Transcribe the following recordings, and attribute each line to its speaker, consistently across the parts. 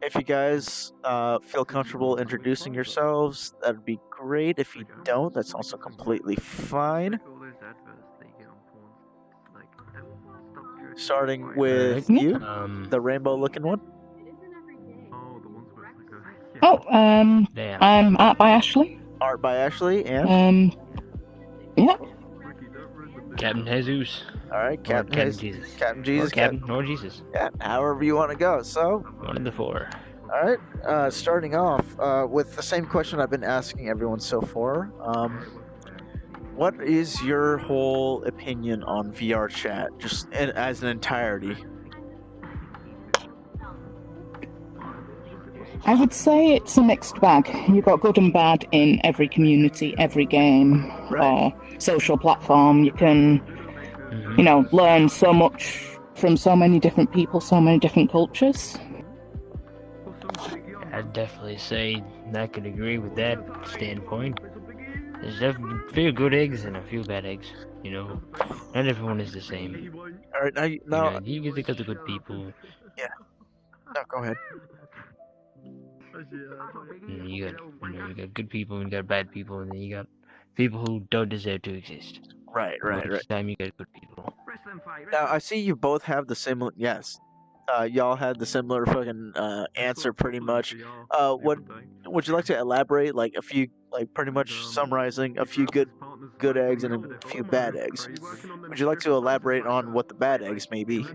Speaker 1: If you guys feel comfortable introducing yourselves, that'd be great. If you don't, that's also completely fine. Starting with
Speaker 2: Alright.
Speaker 1: you, the rainbow-looking one.
Speaker 2: Oh,
Speaker 3: Damn.
Speaker 2: I'm Art by Ashley.
Speaker 1: Art by Ashley, and
Speaker 2: Yeah.
Speaker 3: Captain Jesus.
Speaker 1: all right,
Speaker 3: Or
Speaker 1: Captain
Speaker 3: Captain Jesus.
Speaker 1: Captain Jesus,
Speaker 3: Or Captain or Jesus.
Speaker 1: yeah, however you want to go. So,
Speaker 3: One of the four.
Speaker 1: all right, starting off with the same question I've been asking everyone so far. What is your whole opinion on VRChat, just as an entirety?
Speaker 2: I would say it's a mixed bag. You've got good and bad in every community, every game,
Speaker 1: Right.
Speaker 2: or social platform. You can, learn so much from so many different people, so many different cultures.
Speaker 3: I'd definitely say I could agree with that standpoint. There's definitely a few good eggs and a few bad eggs. Not everyone is the same.
Speaker 1: All right, now,
Speaker 3: You get the good people.
Speaker 1: Yeah. No, go ahead.
Speaker 3: And you got good people and you got bad people, and then you got people who don't deserve to exist.
Speaker 1: Right.
Speaker 3: Most of the time you got good people.
Speaker 1: Now I see you both have the similar. Yes. Y'all had the similar fucking answer pretty much. What would you like to elaborate? Like a few, like pretty much summarizing a few good eggs and a few bad eggs. Would you like to elaborate on what the bad eggs may be?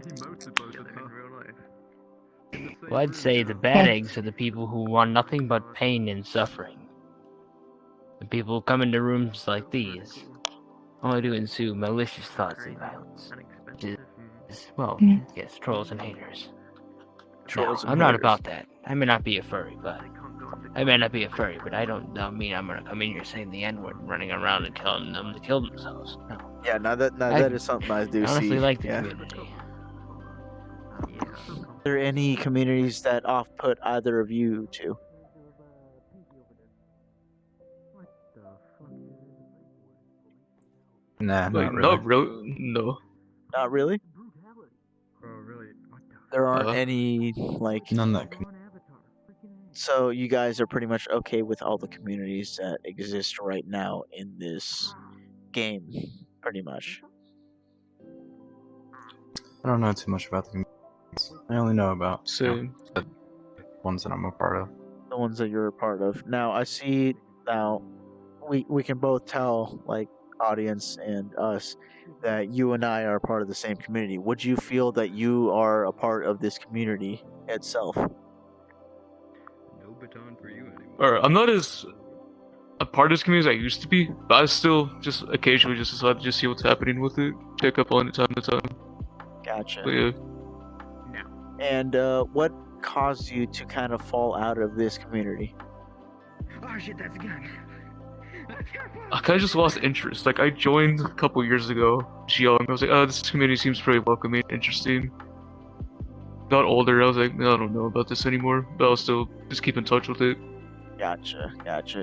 Speaker 3: Well, I'd say the bad eggs are the people who want nothing but pain and suffering. The people who come into rooms like these only to ensue malicious thoughts and violence. Well, yes, trolls and haters. I'm not about that. I may not be a furry, but I don't mean I'm gonna come in here saying the N-word, running around and telling them to kill themselves. No.
Speaker 1: Yeah, that is something I do see.
Speaker 3: I honestly like the community.
Speaker 1: Are there any communities that off-put either of you two?
Speaker 4: Nah,
Speaker 5: Like,
Speaker 4: not really.
Speaker 5: No.
Speaker 1: Not really? There aren't any, like...
Speaker 4: None that can.
Speaker 1: So you guys are pretty much okay with all the communities that exist right now in this game, pretty much.
Speaker 4: I don't know too much about the communities. I only know about
Speaker 5: Same.
Speaker 4: the ones that I'm a part of.
Speaker 1: The ones that you're a part of. Now, I see, we can both tell, like, audience and us, that you and I are part of the same community. Would you feel that you are a part of this community itself?
Speaker 5: Alright, I'm not as a part of this community as I used to be, but I still just occasionally just decide to just see what's happening with it, check up on it time to time.
Speaker 1: Gotcha.
Speaker 5: But yeah.
Speaker 1: And what caused you to kind of fall out of this community?
Speaker 6: Oh shit, that's a gun.
Speaker 5: I kind of just lost interest. Like, I joined a couple years ago, young. I was like, oh, this community seems pretty welcoming, interesting. Got older, I was like, no, I don't know about this anymore, but I'll still just keep in touch with it.
Speaker 1: Gotcha.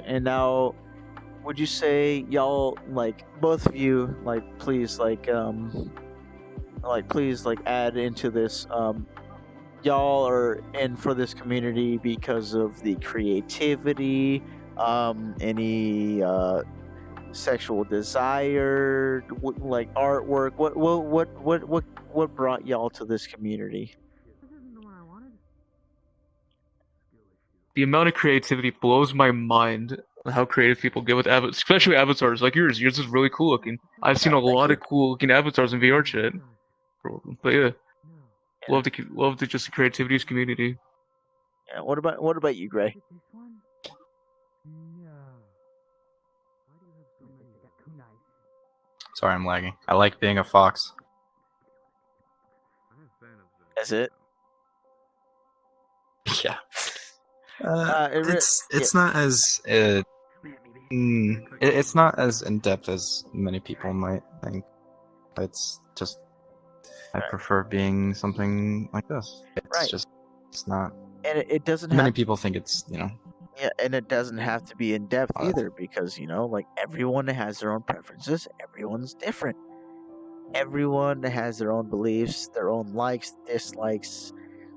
Speaker 1: And now, would you say y'all, like, both of you, like, please, please, add into this, y'all are in for this community because of the creativity, any sexual desire, like artwork. What brought y'all to this community?
Speaker 5: The amount of creativity blows my mind on how creative people get with avatars, especially avatars like yours. Yours is really cool looking. I've seen a lot of cool looking avatars in VRChat. But yeah, love the just the creativity's community.
Speaker 1: Yeah. What about you, Gray?
Speaker 4: Sorry, I'm lagging. I like being a fox.
Speaker 1: That's it.
Speaker 4: Yeah. It's not as it's not as in depth as many people might think. It's just I prefer being something like this. It's not.
Speaker 1: And it doesn't.
Speaker 4: Many people think it's
Speaker 1: Yeah, and it doesn't have to be in depth either, because like everyone has their own preferences. Everyone's different. Everyone has their own beliefs, their own likes, dislikes.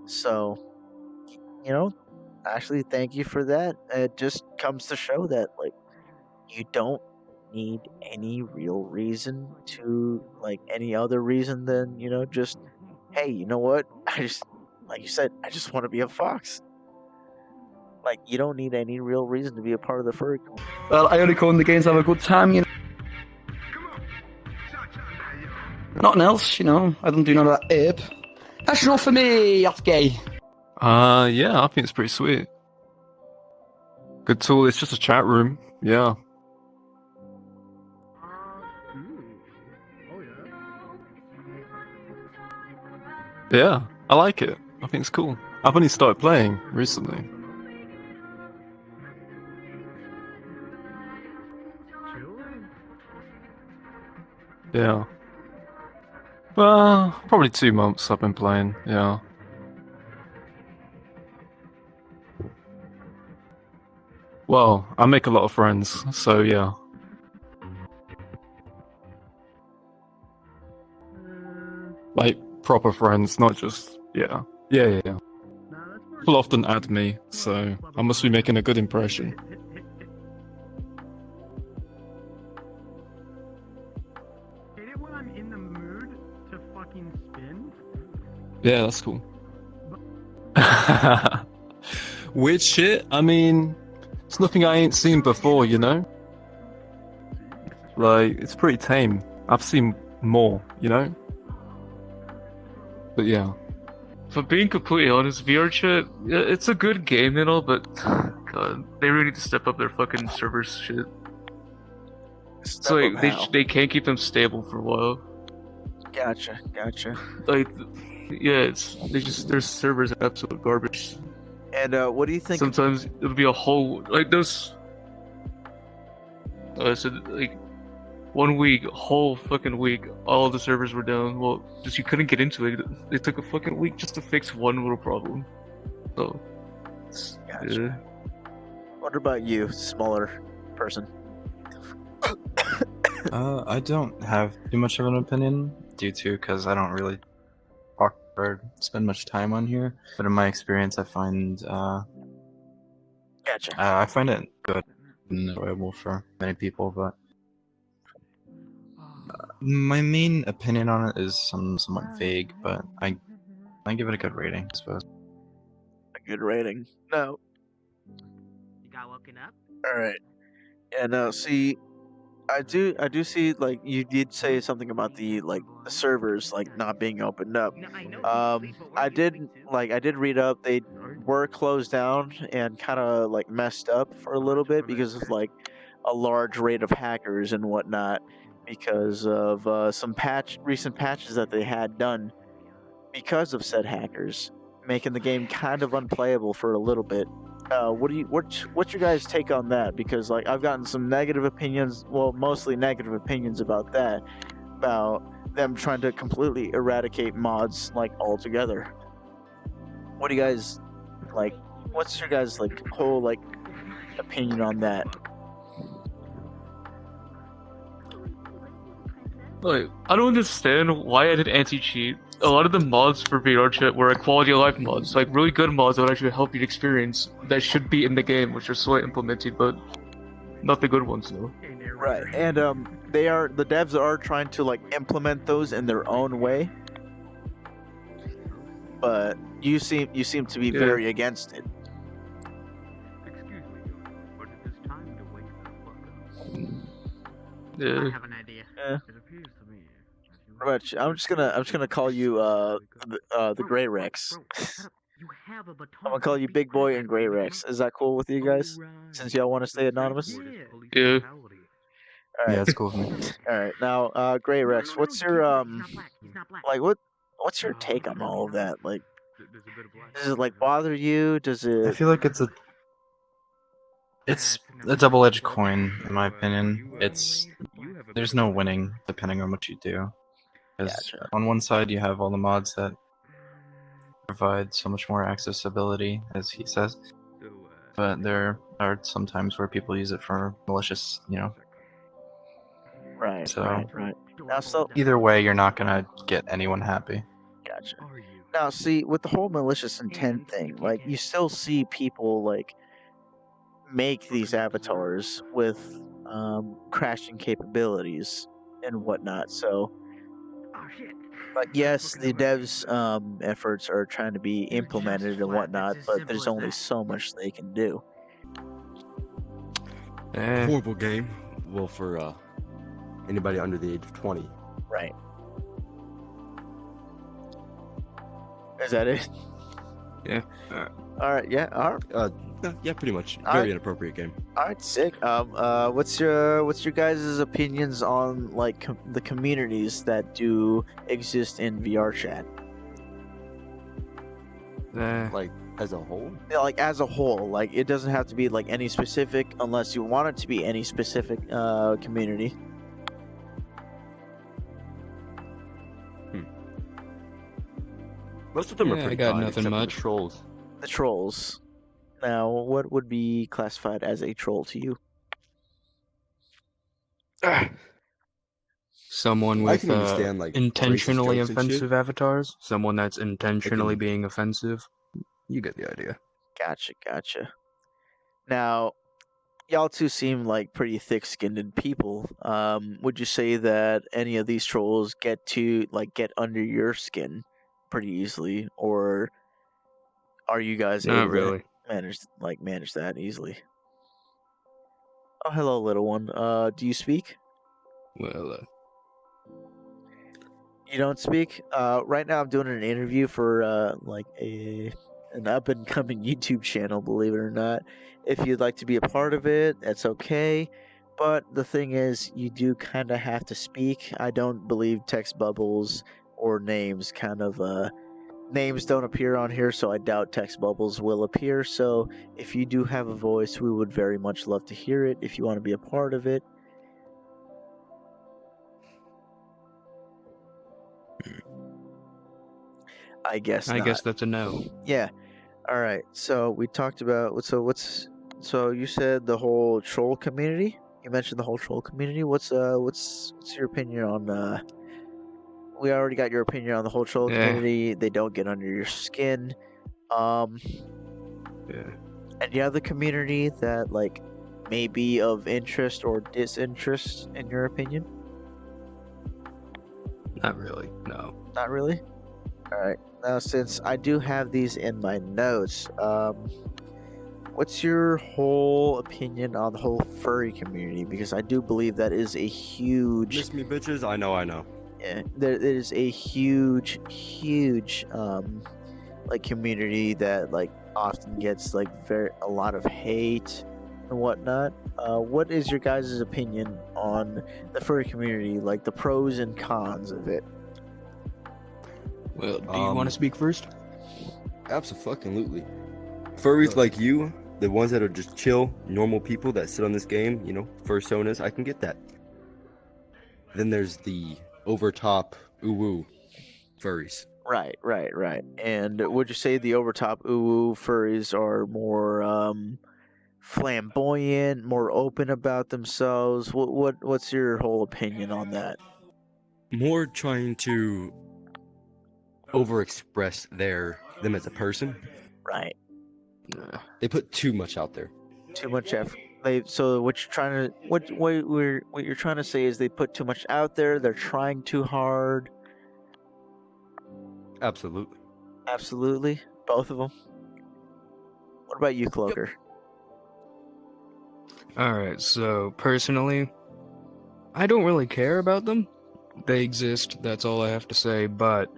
Speaker 1: So you know, actually, thank you for that. It just comes to show that like you don't need any real reason to like any other reason than just hey, you know what? I just like you said, I just want to be a fox. Like you don't need any real reason to be a part of the furry community.
Speaker 7: Well, I only come in the games to have a good time, you know. Nothing else, you know. I don't do none of that ape. That's enough for me, that's gay.
Speaker 8: Yeah, I think it's pretty sweet. Good tool. It's just a chat room. Yeah. Yeah, I like it. I think it's cool. I've only started playing recently. Yeah. Well, probably 2 months I've been playing, yeah. Well, I make a lot of friends, so yeah. Like, proper friends, not just, yeah. Yeah. People often add me, so I must be making a good impression.
Speaker 6: Hate it when I'm in the mood to fucking spin.
Speaker 8: Yeah, that's cool. Weird shit? I mean, it's nothing I ain't seen before, you know? Like, it's pretty tame. I've seen more, you know? But yeah.
Speaker 5: For being completely honest, VRChat, yeah, it's a good game and all, but God, they really need to step up their fucking servers shit. It's like they can't keep them stable for a while.
Speaker 1: Gotcha.
Speaker 5: Like, yeah, their servers are absolute garbage.
Speaker 1: And what do you think?
Speaker 5: Sometimes it'll be a whole like those. So like 1 week, whole fucking week, all the servers were down. Well, just you couldn't get into it. It took a fucking week just to fix one little problem. So,
Speaker 1: Gotcha.
Speaker 5: yeah.
Speaker 1: What about you, smaller person?
Speaker 4: I don't have too much of an opinion because I don't really talk or spend much time on here. But in my experience, I find
Speaker 1: Gotcha.
Speaker 4: I find it good and enjoyable for many people. But my main opinion on it is somewhat vague. But I give it a good rating, I suppose.
Speaker 1: A good rating. No.
Speaker 6: You got woken up?
Speaker 1: All right. Yeah. No. See, I do see like you did say something about the servers like not being opened up. I did read up they were closed down and kind of like messed up for a little bit because of like a large rate of hackers and whatnot because of some recent patches that they had done because of said hackers, making the game kind of unplayable for a little bit. What's your guys' take on that? Because like I've gotten some negative opinions, well, mostly negative opinions about that, about them trying to completely eradicate mods like altogether. What do you guys like? What's your guys like whole like opinion on that?
Speaker 5: Like, I don't understand why I did anti-cheat. A lot of the mods for VRChat were quality of life mods, like really good mods that would actually help you experience that should be in the game, which are slowly implemented, but not the good ones though.
Speaker 1: Right, and the devs are trying to like implement those in their own way, but you seem to be very against it.
Speaker 6: Excuse me, but it is time to wake the fuck up.
Speaker 5: Yeah.
Speaker 6: I have an idea.
Speaker 1: Yeah.
Speaker 6: It appears to me.
Speaker 1: I'm just gonna call you the Grey Rex.
Speaker 6: You have a baton.
Speaker 1: I'm gonna call you Big Boy and Grey Rex. Is that cool with you guys? Since y'all want to stay anonymous.
Speaker 5: Yeah.
Speaker 1: All right.
Speaker 4: Yeah, it's cool with me.
Speaker 1: All right. Now, Grey Rex, what's your like what's your take on all of that? Like, does it like bother you? Does
Speaker 4: I
Speaker 1: it?
Speaker 4: feel like it's a double-edged coin, in my opinion. There's no winning depending on what you do. Because on one side you have all the mods that provide so much more accessibility, as he says, but there are some times where people use it for malicious,
Speaker 1: Right.
Speaker 4: So
Speaker 1: right. Now, so
Speaker 4: either way, you're not gonna get anyone happy.
Speaker 1: gotcha. Now, see, with the whole malicious intent thing, like, you still see people, like, make these avatars with crashing capabilities and whatnot. So, like, yes, the devs' efforts are trying to be implemented and whatnot, but there's only so much they can do.
Speaker 9: Horrible game. Well, for anybody under the age of 20.
Speaker 1: Right. Is that it?
Speaker 5: Yeah.
Speaker 1: All right. Yeah. All right.
Speaker 9: Yeah, pretty much.
Speaker 1: All
Speaker 9: Very
Speaker 1: right.
Speaker 9: inappropriate game.
Speaker 1: All right. Sick. What's your guys' opinions on like the communities that do exist in VRChat?
Speaker 9: Like as a whole.
Speaker 1: Yeah, like as a whole, like it doesn't have to be like any specific, unless you want it to be any specific community.
Speaker 9: Most of them are
Speaker 8: Yeah, I
Speaker 9: pretty
Speaker 8: got
Speaker 9: fine,
Speaker 8: nothing
Speaker 9: except for
Speaker 8: much.
Speaker 9: The trolls.
Speaker 1: The trolls. Now, what would be classified as a troll to you?
Speaker 3: Someone
Speaker 9: I
Speaker 3: with
Speaker 9: can understand, like,
Speaker 3: intentionally
Speaker 9: racist jokes and shit.
Speaker 3: offensive avatars. Someone that's intentionally being offensive. You get the idea.
Speaker 1: Gotcha. Now, y'all two seem like pretty thick-skinned people. Would you say that any of these trolls get under your skin pretty easily, or are you guys
Speaker 3: Not
Speaker 1: able
Speaker 3: really.
Speaker 1: to manage that easily? Oh, hello, little one. Do you speak?
Speaker 8: Well,
Speaker 1: You don't speak? Right now I'm doing an interview for an up and coming YouTube channel, believe it or not. If you'd like to be a part of it, that's okay. But the thing is, you do kind of have to speak. I don't believe text bubbles or names names don't appear on here, so I doubt text bubbles will appear. So if you do have a voice, we would very much love to hear it if you want to be a part of it. I guess
Speaker 3: that's a no.
Speaker 1: Yeah. All right. So we talked about so you said the whole troll community. You mentioned the whole troll community. What's your opinion on we already got your opinion on the whole troll community. They don't get under your skin.
Speaker 3: Yeah.
Speaker 1: Any other community that like may be of interest or disinterest in your opinion?
Speaker 3: Not really. No.
Speaker 1: Not really? Alright. Now since I do have these in my notes, what's your whole opinion on the whole furry community? Because I do believe that is a huge
Speaker 9: Miss me, bitches. I know.
Speaker 1: Yeah, there is a huge like community that like often gets like a lot of hate and whatnot. What is your guys' opinion on the furry community, like the pros and cons of it?
Speaker 3: Well, do you want to speak first?
Speaker 9: Absolutely. Furries like you, the ones that are just chill, normal people that sit on this game, fursonas, I can get that. Then there's the overtop uwu furries.
Speaker 1: Right. And would you say the overtop uwu furries are more flamboyant, more open about themselves? What's your whole opinion on that?
Speaker 9: More trying to overexpress them as a person.
Speaker 1: Right.
Speaker 9: They put too much out there.
Speaker 1: Too much effort. So what you're trying to say is they put too much out there. They're trying too hard.
Speaker 9: Absolutely.
Speaker 1: Both of them. What about you, Cloaker?
Speaker 3: Alright, so personally, I don't really care about them. They exist, that's all I have to say, but,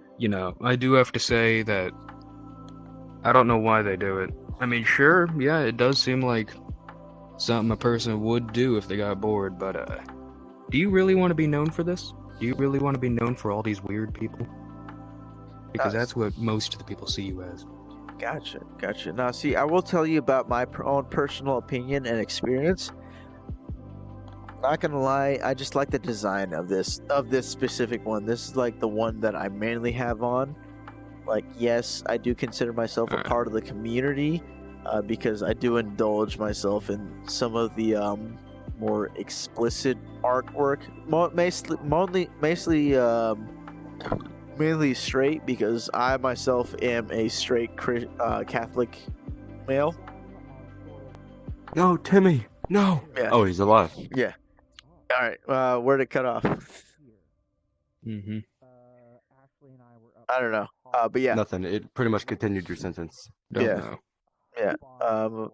Speaker 3: I do have to say that I don't know why they do it. I mean, sure, yeah, it does seem like something a person would do if they got bored, but, do you really want to be known for this? Do you really want to be known for all these weird people? Because that's what most of the people see you as.
Speaker 1: Gotcha. Now, see, I will tell you about my own personal opinion and experience. Not gonna lie, I just like the design of this specific one. This is like the one that I mainly have on. Like, yes, I do consider myself a part of the community because I do indulge myself in some of the more mainly straight because I myself am a straight Catholic male.
Speaker 9: No, Timmy. No.
Speaker 1: Yeah.
Speaker 9: Oh, he's alive.
Speaker 1: Yeah. All right. Where'd it cut off?
Speaker 4: Mm-hmm.
Speaker 1: I don't know. But yeah.
Speaker 9: Nothing. It pretty much continued your sentence.
Speaker 4: Don't
Speaker 1: Yeah.
Speaker 4: know.
Speaker 1: Yeah. I'm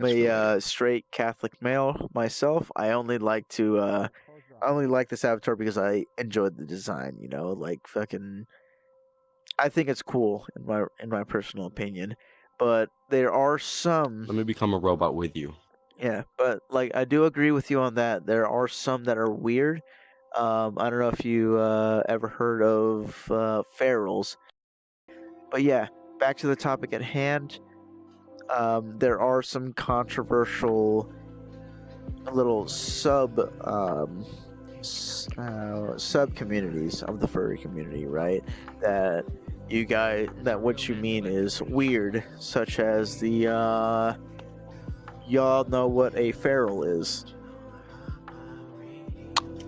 Speaker 4: That's
Speaker 1: a straight Catholic male myself. I only like this avatar because I enjoyed the design. You know, like fucking. I think it's cool in my personal opinion, but there are some.
Speaker 9: Let me become a robot with you.
Speaker 1: Yeah, but like I do agree with you on that. There are some that are weird. I don't know if you ever heard of ferals, but yeah, back to the topic at hand. There are some controversial little sub communities of the furry community, right? That what you mean is weird, such as the y'all know what a feral is.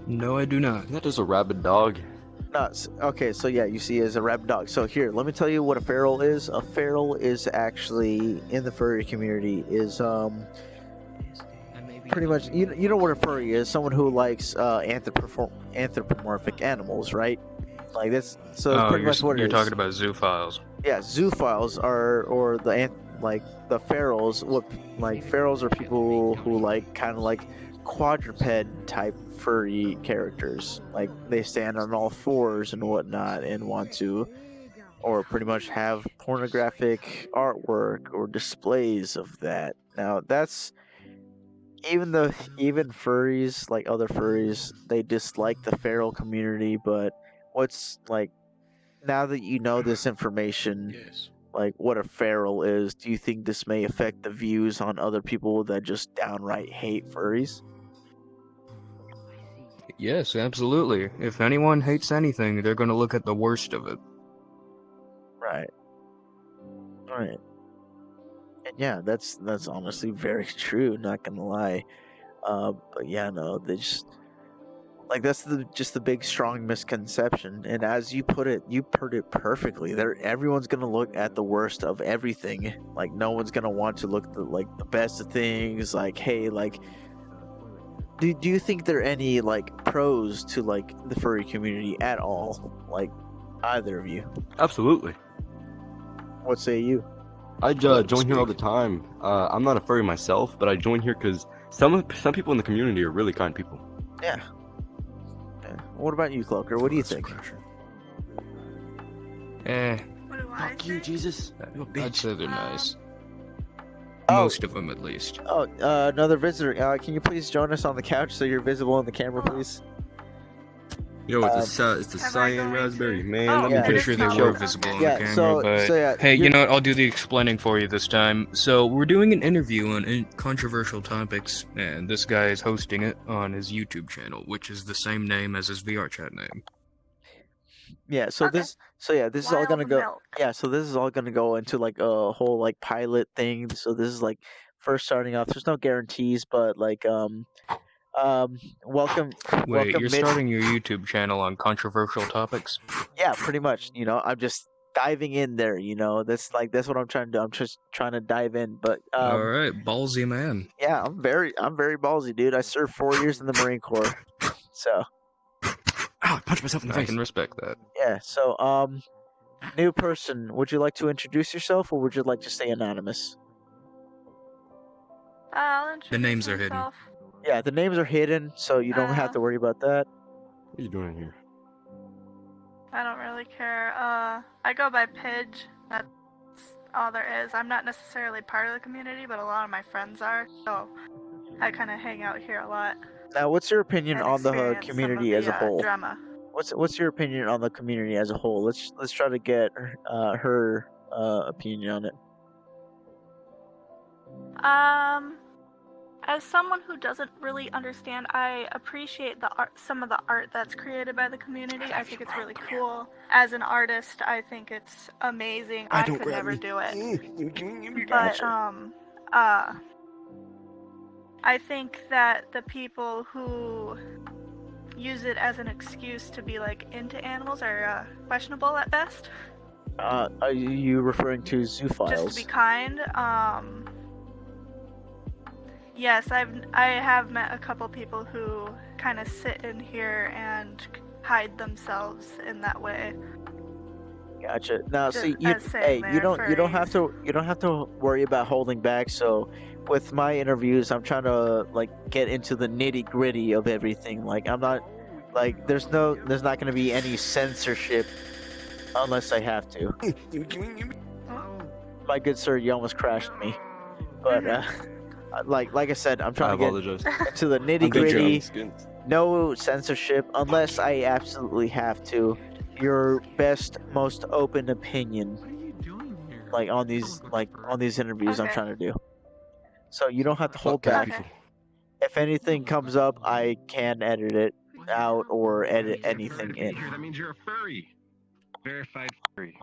Speaker 7: No, I do not.
Speaker 9: Isn't that just a rabid dog?
Speaker 1: Okay, so yeah, you see, as a rabid dog. So here, let me tell you what a feral is. A feral is actually in the furry community is pretty much you know what a furry is. Someone who likes anthropomorphic animals, right? Like this. So it's pretty much what it is.
Speaker 5: You're talking about zoophiles.
Speaker 1: Yeah, zoophiles are the ferals. Ferals are people who like kind of like quadruped type furry characters. Like they stand on all fours and whatnot and want to, or pretty much have pornographic artwork or displays of that. Now that's even furries, like other furries, they dislike the feral community. But what's like, now that you know this information, like what a feral is, do you think this may affect the views on other people that just downright hate furries?
Speaker 7: Yes, absolutely. If anyone hates anything, they're gonna look at the worst of it.
Speaker 1: Right. And yeah, that's honestly very true, not gonna lie. But yeah, no, they just like that's just the big strong misconception. And as you put it perfectly. Everyone's gonna look at the worst of everything. Like no one's gonna want to look at the best of things. Like, hey, like do you think there are any like pros to like the furry community at all? Like either of you?
Speaker 9: Absolutely.
Speaker 1: What say you?
Speaker 9: I join here all the time. I'm not a furry myself, but I join here because some people in the community are really kind people.
Speaker 1: Yeah. What about you, Cloaker? What do you think?
Speaker 9: Fuck you, Jesus. You a bitch.
Speaker 7: I'd say they're nice.
Speaker 1: Oh.
Speaker 7: Most of them, at least.
Speaker 1: Oh, another visitor. Can you please join us on the couch so you're visible on the camera, please?
Speaker 9: Yo, it's the cyan raspberry, man.
Speaker 1: Oh,
Speaker 9: Let me
Speaker 1: yeah.
Speaker 7: I'm pretty
Speaker 9: finish
Speaker 7: sure
Speaker 9: the
Speaker 7: they
Speaker 9: show.
Speaker 7: were visible on the camera, but
Speaker 1: yeah,
Speaker 7: hey, you know what? I'll do the explaining for you this time. So we're doing an interview on controversial topics, and this guy is hosting it on his YouTube channel, which is the same name as his VRChat name.
Speaker 1: Yeah, so
Speaker 10: Okay.
Speaker 1: this is all gonna
Speaker 10: Wild
Speaker 1: go.
Speaker 10: milk.
Speaker 1: Yeah, so this is all gonna go into like a whole like pilot thing. So this is like first starting off. There's no guarantees, but like welcome.
Speaker 7: Wait,
Speaker 1: welcome
Speaker 7: you're starting your YouTube channel on controversial topics?
Speaker 1: Yeah, pretty much. You know, I'm just diving in there. You know, that's what I'm trying to do. I'm just trying to dive in. But
Speaker 7: All right, ballsy man.
Speaker 1: yeah, I'm very ballsy, dude. I served 4 years in the Marine Corps, so.
Speaker 9: Ah, punch myself in the
Speaker 7: I
Speaker 9: face.
Speaker 7: can respect that.
Speaker 1: Yeah, so, new person, would you like to introduce yourself, or would you like to stay anonymous?
Speaker 10: I'll introduce
Speaker 7: The names are hidden.
Speaker 10: myself.
Speaker 1: Yeah, the names are hidden, so you don't have to worry about that.
Speaker 9: What are you doing here?
Speaker 10: I don't really care. I go by Pidge. That's all there is. I'm not necessarily part of the community, but a lot of my friends are, so I kind of hang out here a lot.
Speaker 1: Now, what's your opinion
Speaker 10: and
Speaker 1: on the
Speaker 10: experience some
Speaker 1: community
Speaker 10: of
Speaker 1: as a
Speaker 10: the,
Speaker 1: whole?
Speaker 10: Drama.
Speaker 1: What's your opinion on the community as a whole? Let's try to get her opinion on it.
Speaker 10: As someone who doesn't really understand, I appreciate the art, some of the art that's created by the community. I think it's really cool. As an artist, I think it's amazing. I could never do it. But I think that the people who use it as an excuse to be like into animals are questionable at best.
Speaker 1: Are you referring to zoophiles?
Speaker 10: Just to be kind. Yes, I have met a couple people who kind of sit in here and hide themselves in that way.
Speaker 1: Gotcha. Now,
Speaker 10: Just
Speaker 1: see,
Speaker 10: as saying
Speaker 1: you
Speaker 10: they're
Speaker 1: don't have
Speaker 10: furries.
Speaker 1: to worry about holding back. So, with my interviews, I'm trying to like get into the nitty gritty of everything. Like, I'm not like there's not going to be any censorship unless I have to. My good sir, you almost crashed me. But like I said, I'm trying to get into the nitty gritty. No censorship unless I absolutely have to. Your best, most open opinion, like on these interviews I'm trying to do. So you don't have to hold back.
Speaker 10: Okay.
Speaker 1: If anything comes up, I can edit it out or edit anything in.
Speaker 6: That means you're a furry. Verified furry.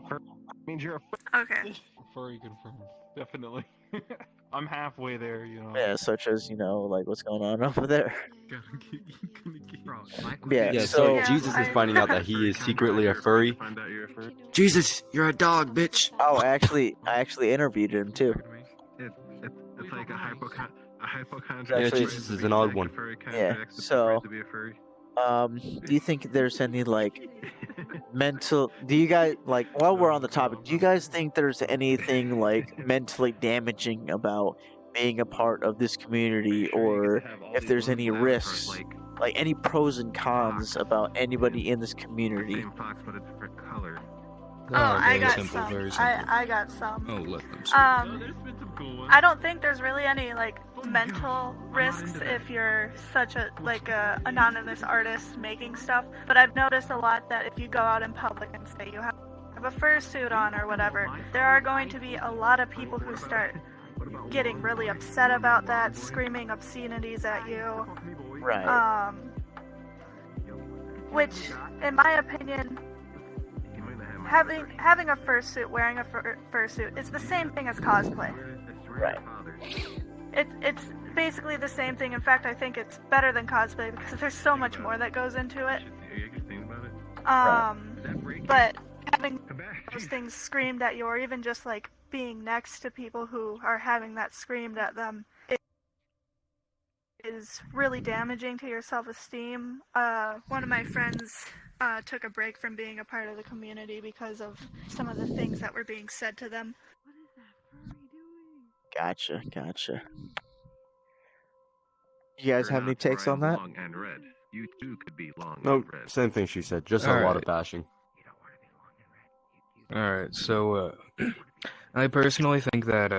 Speaker 6: Means you're a furry.
Speaker 10: Okay.
Speaker 11: Furry confirmed. Definitely. I'm halfway there, you know.
Speaker 1: Yeah, such as, like what's going on over there. Yeah,
Speaker 9: so
Speaker 10: Yeah,
Speaker 9: Jesus is finding out that he is secretly a furry.
Speaker 6: Find out you're a furry.
Speaker 9: Jesus, you're a dog, bitch.
Speaker 1: Oh, I actually interviewed him too.
Speaker 6: It's like a hypochondriac.
Speaker 9: Yeah,
Speaker 1: Actually,
Speaker 9: Jesus is an odd one.
Speaker 1: Yeah, so
Speaker 6: To be a furry.
Speaker 1: do you think there's any like mental? Do you guys like while we're on the topic? Do you guys think there's anything like mentally damaging about being a part of this community, or if there's any risks, like any pros and cons about anybody in this community?
Speaker 6: Same fox, but a different color.
Speaker 10: I
Speaker 7: very
Speaker 10: got
Speaker 7: simple,
Speaker 10: some.
Speaker 7: very simple.
Speaker 10: I got some.
Speaker 7: Oh, let them speak.
Speaker 10: I don't think there's really any like mental risks if you're such a anonymous artist making stuff. But I've noticed a lot that if you go out in public and say you have a fursuit on or whatever, there are going to be a lot of people who start getting really upset about that, screaming obscenities at you.
Speaker 1: Right.
Speaker 10: Which, in my opinion, having a fursuit, wearing a fursuit, is the same thing as cosplay.
Speaker 1: Right.
Speaker 10: It's basically the same thing. In fact, I think it's better than cosplay because there's so much more that goes into it. But having those things screamed at you, or even just like being next to people who are having that screamed at them, is really damaging to your self-esteem. One of my friends took a break from being a part of the community because of some of the things that were being said to them.
Speaker 1: Gotcha. You guys have any takes on that?
Speaker 6: Long and red. You too could be long
Speaker 9: No,
Speaker 6: and red.
Speaker 9: same thing she said. Just a
Speaker 7: All
Speaker 9: lot of
Speaker 7: right.
Speaker 9: bashing.
Speaker 7: Alright, so, I personally think that,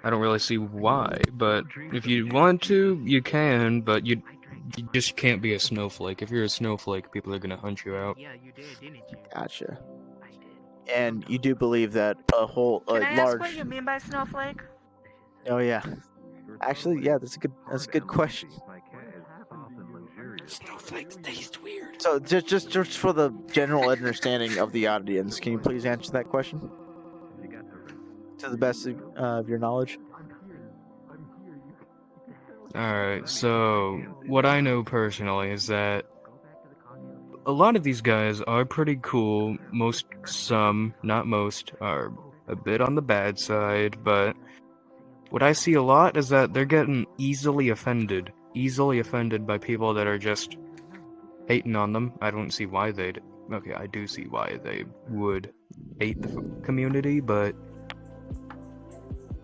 Speaker 7: I don't really see why, but if you want to, you can, but you just can't be a snowflake. If you're a snowflake, people are gonna hunt you out.
Speaker 12: Yeah, you did, didn't you?
Speaker 1: Gotcha. And you do believe that a whole
Speaker 10: Can I ask
Speaker 1: large?
Speaker 10: what you mean by snowflake?
Speaker 1: Oh yeah. Actually, yeah, that's a good question.
Speaker 9: Snowflakes taste weird.
Speaker 1: So just for the general understanding of the audience, can you please answer that question to the best of your knowledge?
Speaker 7: Alright, so, what I know personally is that a lot of these guys are pretty cool. Some, not most, are a bit on the bad side, but what I see a lot is that they're getting easily offended by people that are just hating on them. I don't see why they'd... Okay, I do see why they would hate the community, but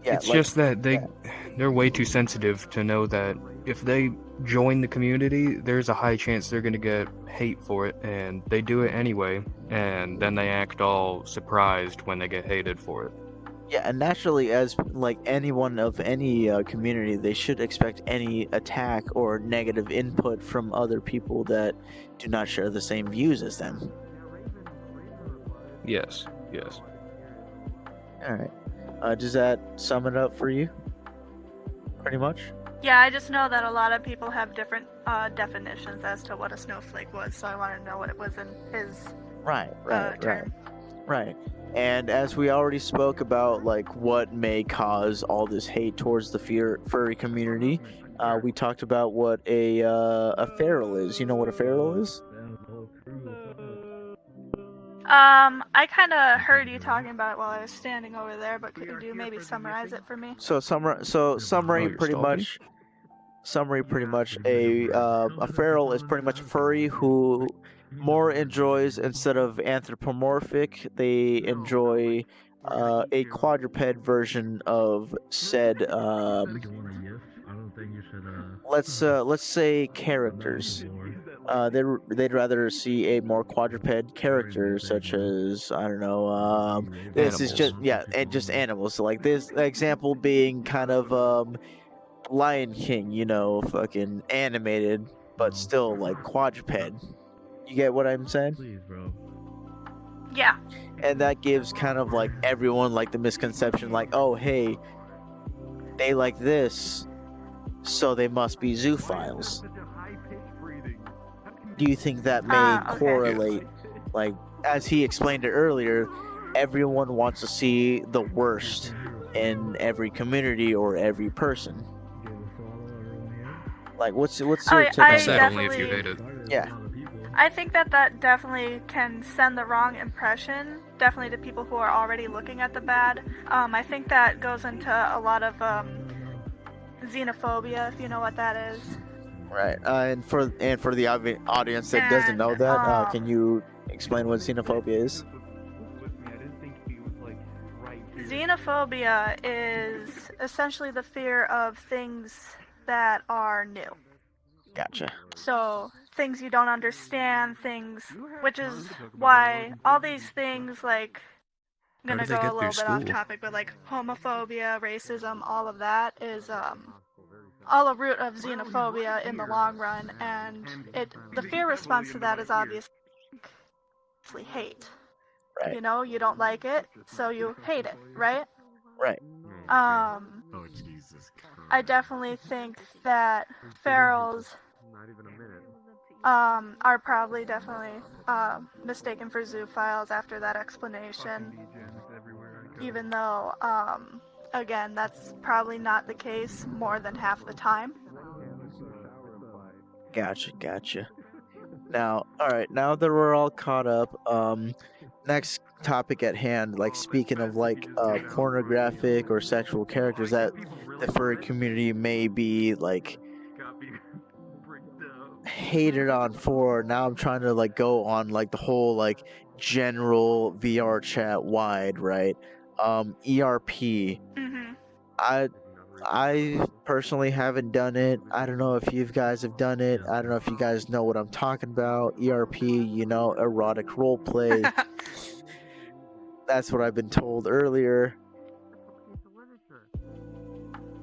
Speaker 1: Yeah,
Speaker 7: it's
Speaker 1: like-
Speaker 7: just that they're way too sensitive to know that if they join the community, there's a high chance they're gonna get hate for it, and they do it anyway, and then they act all surprised when they get hated for it.
Speaker 1: Yeah, and naturally, as like anyone of any community, they should expect any attack or negative input from other people that do not share the same views as them.
Speaker 7: Yes.
Speaker 1: All right. Does that sum it up for you? Pretty much.
Speaker 10: Yeah, I just know that a lot of people have different definitions as to what a snowflake was, so I wanted to know what it was in his
Speaker 1: Right.
Speaker 10: term.
Speaker 1: Right. And as we already spoke about, like what may cause all this hate towards the furry community, we talked about what a feral is. You know what a feral is?
Speaker 10: I kind of heard you talking about it while I was standing over there, but could you maybe summarize it for me?
Speaker 1: Summary
Speaker 8: you're
Speaker 1: pretty
Speaker 8: stalking?
Speaker 1: much. Summary pretty much a feral is pretty much a furry who more enjoys, instead of anthropomorphic, they enjoy a quadruped version of said let's say characters. They'd rather see a more quadruped character, such as, I don't know, this is just,
Speaker 7: Animals.
Speaker 1: yeah, and just animals. So like this example being kind of Lion King, you know, fucking animated, but still like quadruped. You get what I'm saying?
Speaker 10: Yeah.
Speaker 1: And that gives kind of like everyone like the misconception, like, oh hey, they like this, so they must be zoophiles. Do you think that may
Speaker 10: Okay.
Speaker 1: correlate? Like, as he explained it earlier, everyone wants to see the worst in every community or every person. Like, what's your take on
Speaker 7: Sad
Speaker 1: that?
Speaker 7: only if you hate it.
Speaker 1: Yeah.
Speaker 10: I think that definitely can send the wrong impression, definitely to people who are already looking at the bad. I think that goes into a lot of xenophobia, if you know what that is.
Speaker 1: Right. And for the audience that doesn't know that, can you explain what xenophobia is?
Speaker 10: Xenophobia is essentially the fear of things that are new.
Speaker 1: Gotcha.
Speaker 10: So, things you don't understand, which is why all these things, like, I'm
Speaker 7: How
Speaker 10: gonna
Speaker 7: did they
Speaker 10: go
Speaker 7: get
Speaker 10: a little
Speaker 7: through
Speaker 10: bit off
Speaker 7: school?
Speaker 10: topic, but like homophobia, racism, all of that is all a root of xenophobia in the long run, and the fear response to that is obviously hate.
Speaker 1: Right.
Speaker 10: You know, you don't like it, so you hate it, right?
Speaker 1: Right.
Speaker 10: I definitely think that ferals are probably definitely mistaken for zoophiles after that explanation, even though again, that's probably not the case more than half the time.
Speaker 1: Gotcha. Now, alright, now that we're all caught up, next topic at hand, like speaking of like pornographic or sexual characters that the furry community may be like hated on for, now I'm trying to like go on like the whole like general VRChat wide, right? ERP. I personally haven't done it. I don't know if you guys have done it. I don't know if you guys know what I'm talking about. ERP, you know, erotic roleplay. That's what I've been told earlier.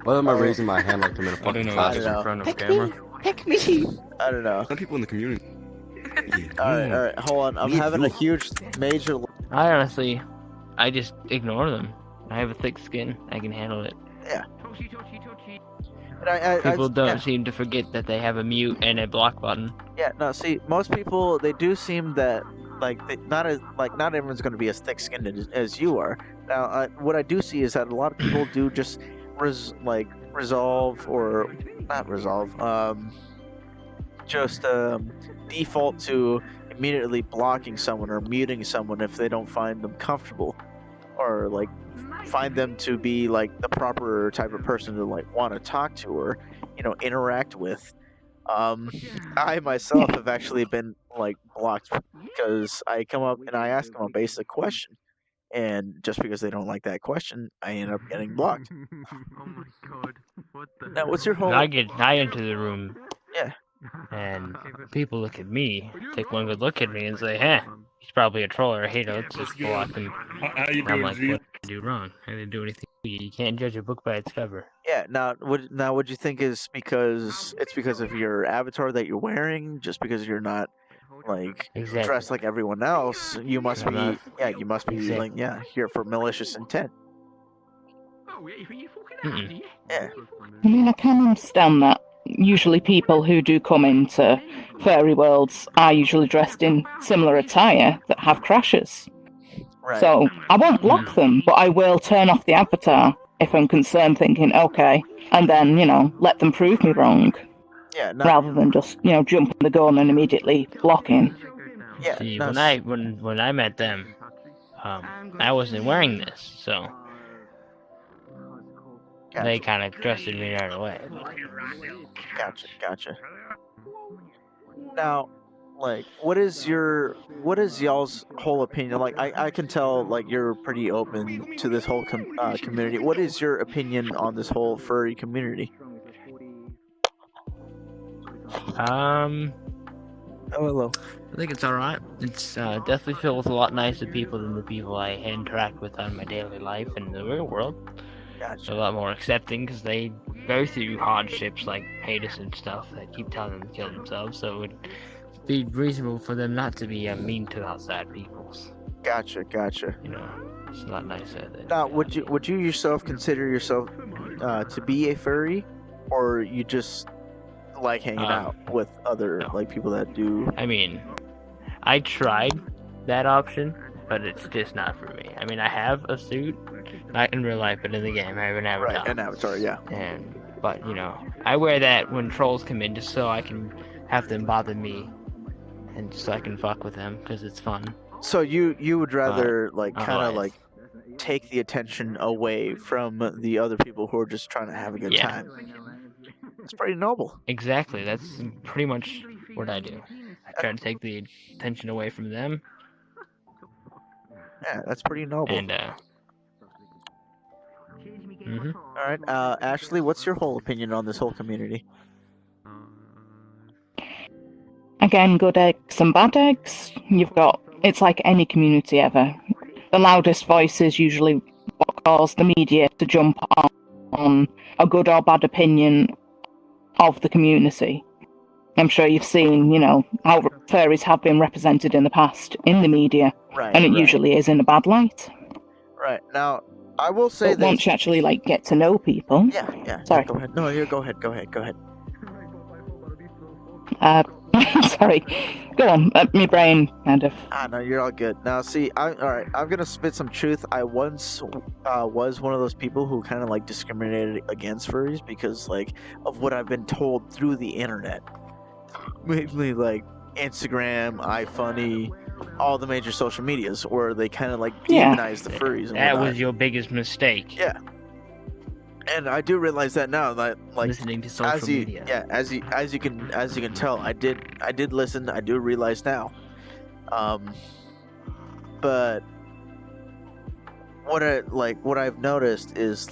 Speaker 9: Why am I raising my hand like I'm in a fucking class?
Speaker 1: I don't know.
Speaker 7: In front of camera.
Speaker 2: Pick me!
Speaker 1: I don't know.
Speaker 9: Some people in the community.
Speaker 1: Alright, hold on. I'm having a huge, major...
Speaker 3: I just ignore them. I have a thick skin. I can handle it.
Speaker 1: Yeah.
Speaker 3: People don't seem to forget that they have a mute and a block button.
Speaker 1: Yeah, no, see, most people, they do seem that, not everyone's going to be as thick-skinned as you are. Now, what I do see is that a lot of people do just, default to immediately blocking someone or muting someone if they don't find them comfortable. Or, like, find them to be like the proper type of person to like want to talk to or, you know, interact with. I myself have actually been like blocked because I come up and I ask them a basic question, and just because they don't like that question, I end up getting blocked.
Speaker 6: Oh my god, what the
Speaker 1: Now, what's your whole?
Speaker 3: I enter the room.
Speaker 1: Yeah.
Speaker 3: And people look at me, take one good look at me, and say, "Huh, he's probably a troll or a hater. Let's just block him."
Speaker 12: How you
Speaker 3: I'm
Speaker 12: doing,
Speaker 3: like,
Speaker 12: G?
Speaker 3: "What did I do wrong? I didn't do anything. You can't judge a book by its cover."
Speaker 1: Yeah. Now, what you think is because it's because of your avatar that you're wearing, just because you're not like dressed like everyone else, you must be like here for malicious intent. Yeah.
Speaker 2: I mean, I can understand that. Usually people who do come into fairy worlds are usually dressed in similar attire that have crashes.
Speaker 1: Right.
Speaker 2: So I won't block them, but I will turn off the avatar if I'm concerned, thinking, okay, and then, let them prove me wrong.
Speaker 1: Yeah.
Speaker 2: Rather than just, jumping the gun and immediately blocking.
Speaker 1: Yeah.
Speaker 3: See,
Speaker 1: no,
Speaker 3: when I met them, I wasn't wearing this, so they kind of trusted me right away.
Speaker 1: Gotcha. Now, like, what is y'all's whole opinion? Like, I can tell, like, you're pretty open to this whole community. What is your opinion on this whole furry community?
Speaker 3: Oh,
Speaker 1: hello.
Speaker 3: I think it's alright. It's definitely filled with a lot nicer people than the people I interact with on my daily life in the real world.
Speaker 1: Gotcha.
Speaker 3: A lot more accepting because they go through hardships like haters and stuff that keep telling them to kill themselves, so it would be reasonable for them not to be mean to outside peoples.
Speaker 1: Gotcha.
Speaker 3: It's a lot nicer than...
Speaker 1: Now, would you yourself consider yourself to be a furry, or you just like hanging out with other people that do?
Speaker 3: I mean, I tried that option, but it's just not for me. I mean, I have a suit, not in real life, but in the game, I have an avatar.
Speaker 1: Right, an avatar, yeah.
Speaker 3: But I wear that when trolls come in just so I can have them bother me, and so I can fuck with them, because it's fun.
Speaker 1: So you would rather, take the attention away from the other people who are just trying to have a good time. It's pretty noble.
Speaker 3: Exactly, that's pretty much what I do. I try to take the attention away from them.
Speaker 1: Yeah, that's pretty noble.
Speaker 3: And,
Speaker 1: Alright, Ashley, what's your whole opinion on this whole community?
Speaker 2: Again, good eggs and bad eggs. It's like any community ever. The loudest voices usually what cause the media to jump on a good or bad opinion of the community. I'm sure you've seen, how furries have been represented in the past in the media, and it usually is in a bad light.
Speaker 1: Right. Now, I will say
Speaker 2: that once you actually get to know people.
Speaker 1: Yeah.
Speaker 2: Sorry.
Speaker 1: Go ahead. No, go ahead.
Speaker 2: Sorry. Go on. My brain kind of.
Speaker 1: No, you're all good. Now, see, alright. I'm gonna spit some truth. I once was one of those people who kind of discriminated against furries because of what I've been told through the internet, mainly Instagram, iFunny, all the major social medias, where they kind of demonize the furries. And
Speaker 3: that was your biggest mistake.
Speaker 1: Yeah. And I do realize that now, that
Speaker 3: listening to social media.
Speaker 1: Yeah, as you can tell, I did listen. I do realize now. But what I've noticed is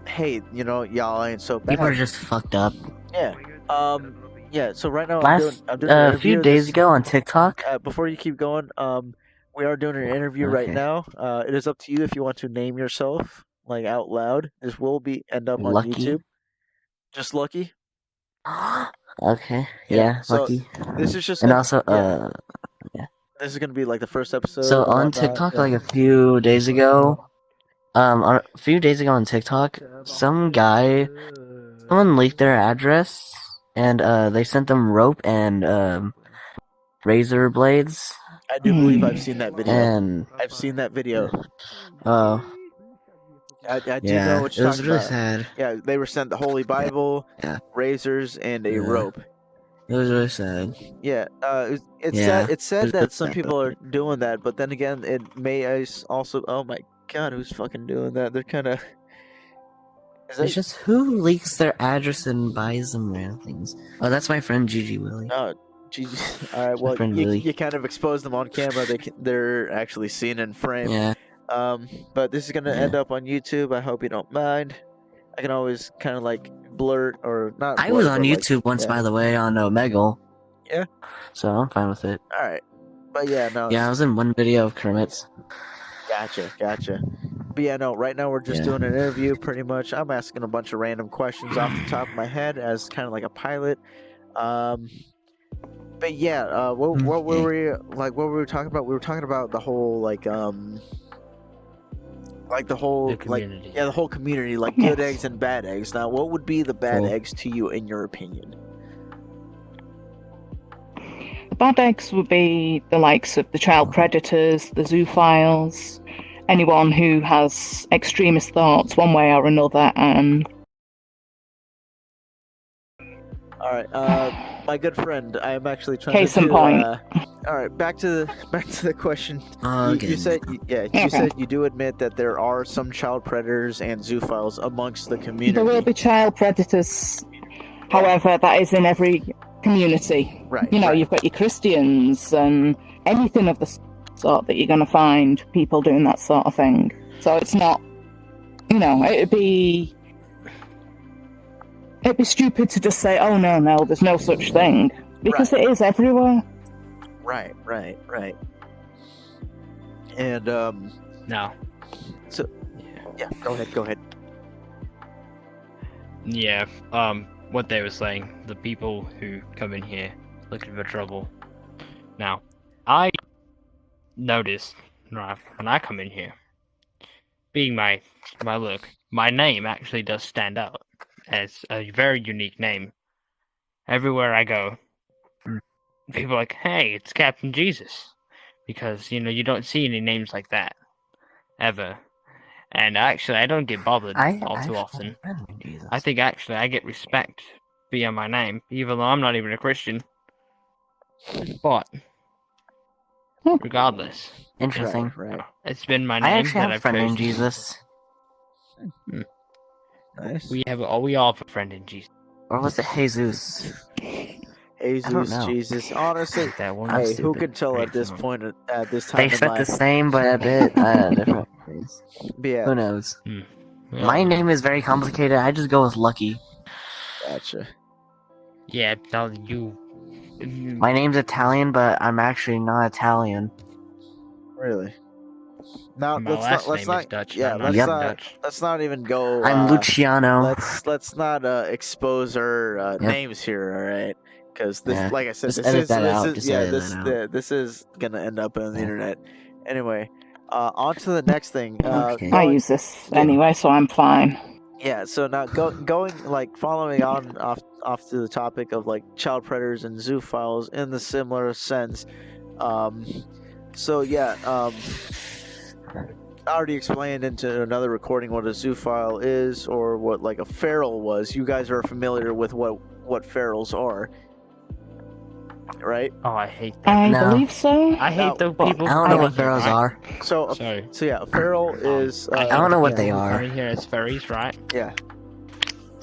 Speaker 1: hey, y'all ain't so bad.
Speaker 12: People are just fucked up.
Speaker 1: Yeah. Yeah. So right now, I'm doing
Speaker 12: a few days ago on TikTok.
Speaker 1: Before you keep going, we are doing an interview right now. It is up to you if you want to name yourself. Out loud. This will end up on YouTube. Just Lucky?
Speaker 12: Okay. Yeah,
Speaker 1: so
Speaker 12: Lucky.
Speaker 1: This is just
Speaker 12: and also
Speaker 1: this is gonna be the first episode.
Speaker 12: So on TikTok, a few days ago, on TikTok, someone leaked their address, and they sent them rope and razor blades.
Speaker 1: I do believe I've seen that video.
Speaker 12: And
Speaker 1: I've seen that video.
Speaker 12: Oh.
Speaker 1: I do know what you're talking
Speaker 12: really
Speaker 1: about.
Speaker 12: Sad.
Speaker 1: Yeah, they were sent the Holy Bible, razors, and a rope.
Speaker 12: It was really sad.
Speaker 1: Yeah, it's sad that some people are doing that, but then again, it may also. Oh my God, who's fucking doing that? They're kind of.
Speaker 12: It's just who leaks their address and buys them random things. Oh, that's my friend Gigi Willie.
Speaker 1: Oh, Gigi. All right, well, you kind of expose them on camera. They're actually seen in frame.
Speaker 12: Yeah.
Speaker 1: But this is gonna end up on YouTube. I hope you don't mind. I can always kind of blurt or not.
Speaker 12: I was on YouTube once, by the way, on Omegle.
Speaker 1: Yeah.
Speaker 12: So I'm fine with it.
Speaker 1: All right, but yeah, no.
Speaker 12: Yeah, I was in one video of Kermit's.
Speaker 1: Gotcha. But yeah, no. Right now we're just doing an interview, pretty much. I'm asking a bunch of random questions off the top of my head as kind of like a pilot. But yeah, what were we What were we talking about? We were talking about the whole the whole the whole community, good eggs and bad eggs. Now, what would be the bad eggs to you, in your opinion?
Speaker 2: bad eggs would be the likes of the child predators, the zoophiles, anyone who has extremist thoughts one way or another, and
Speaker 1: All right, my good friend, I am actually trying
Speaker 2: Case
Speaker 1: to
Speaker 2: in
Speaker 1: do,
Speaker 2: point.
Speaker 1: all right, back to the question. You
Speaker 12: Again.
Speaker 1: said, you
Speaker 2: Okay.
Speaker 1: said you do admit that there are some child predators and zoophiles amongst the community.
Speaker 2: there will be child predators. However, that is in every community.
Speaker 1: Right.
Speaker 2: You know,
Speaker 1: right.
Speaker 2: you've got your Christians and anything of the sort that you're going to find people doing that sort of thing. So it's not, you know, it'd be stupid to just say, oh no, there's no such thing. Because it is everywhere.
Speaker 1: Right. And,
Speaker 3: No.
Speaker 1: so, yeah, go ahead.
Speaker 3: Yeah, what they were saying, the people who come in here looking for trouble. Now, I noticed, right, when I come in here, being my look, my name actually does stand out as a very unique name. Everywhere I go, people are like, hey, it's Captain Jesus. Because, you know, you don't see any names like that. Ever. And actually, I don't get bothered all too often. I think actually I get respect via my name, even though I'm not even a Christian. But regardless,
Speaker 12: Interesting.
Speaker 1: Right.
Speaker 3: it's been my
Speaker 12: I
Speaker 3: name
Speaker 12: actually
Speaker 3: that
Speaker 12: have a
Speaker 3: I've
Speaker 12: friend named
Speaker 3: chosen.
Speaker 12: Jesus.
Speaker 1: Nice.
Speaker 3: We all have a friend in Jesus.
Speaker 12: Or was it Jesus?
Speaker 1: Jesus,
Speaker 12: know.
Speaker 1: Jesus. Honestly,
Speaker 3: That one.
Speaker 12: I'm
Speaker 1: hey, who
Speaker 12: stupid.
Speaker 1: can tell at this point, at this time
Speaker 12: They
Speaker 1: in
Speaker 12: said the
Speaker 1: life?
Speaker 12: same, but a bit different.
Speaker 1: But yeah,
Speaker 12: Who knows?
Speaker 3: Yeah.
Speaker 12: My name is very complicated. I just go with Lucky.
Speaker 1: gotcha.
Speaker 3: Yeah, no, you.
Speaker 12: My name's Italian, but I'm actually not Italian.
Speaker 1: Really? Now
Speaker 3: My last
Speaker 1: let's
Speaker 3: name
Speaker 1: not
Speaker 3: is Dutch.
Speaker 1: yeah,
Speaker 3: I'm not
Speaker 1: let's
Speaker 3: even
Speaker 1: not
Speaker 3: Dutch.
Speaker 1: let's not even go.
Speaker 12: I'm Luciano.
Speaker 1: Let's not expose our
Speaker 12: Yep.
Speaker 1: names here, all right? Because this,
Speaker 12: Yeah.
Speaker 1: like I said,
Speaker 12: Just
Speaker 1: this
Speaker 12: edit
Speaker 1: is
Speaker 12: that
Speaker 1: this
Speaker 12: out.
Speaker 1: is
Speaker 12: Just
Speaker 1: yeah
Speaker 12: edit
Speaker 1: this
Speaker 12: that out.
Speaker 1: this is gonna end up on the
Speaker 12: Yeah.
Speaker 1: internet. Anyway, on to the next thing.
Speaker 12: Okay.
Speaker 2: I use this anyway, so I'm fine.
Speaker 1: Yeah, so now going like following on off to the topic of like child predators and zoophiles in the similar sense. So yeah, I already explained into another recording what a zoophile is, or what like a feral was. You guys are familiar with what ferals are, right?
Speaker 3: Oh, I hate that.
Speaker 2: I
Speaker 12: No.
Speaker 2: believe so.
Speaker 3: I hate those
Speaker 2: Well,
Speaker 3: people.
Speaker 12: I don't know
Speaker 3: who
Speaker 12: what
Speaker 3: come in
Speaker 12: pharaohs
Speaker 3: here, right?
Speaker 12: are.
Speaker 1: So
Speaker 3: Sorry.
Speaker 1: so yeah, a feral is.
Speaker 3: I
Speaker 12: don't know what
Speaker 3: hate
Speaker 12: they
Speaker 3: people who
Speaker 12: are.
Speaker 3: Come in here as furries, right?
Speaker 1: Yeah.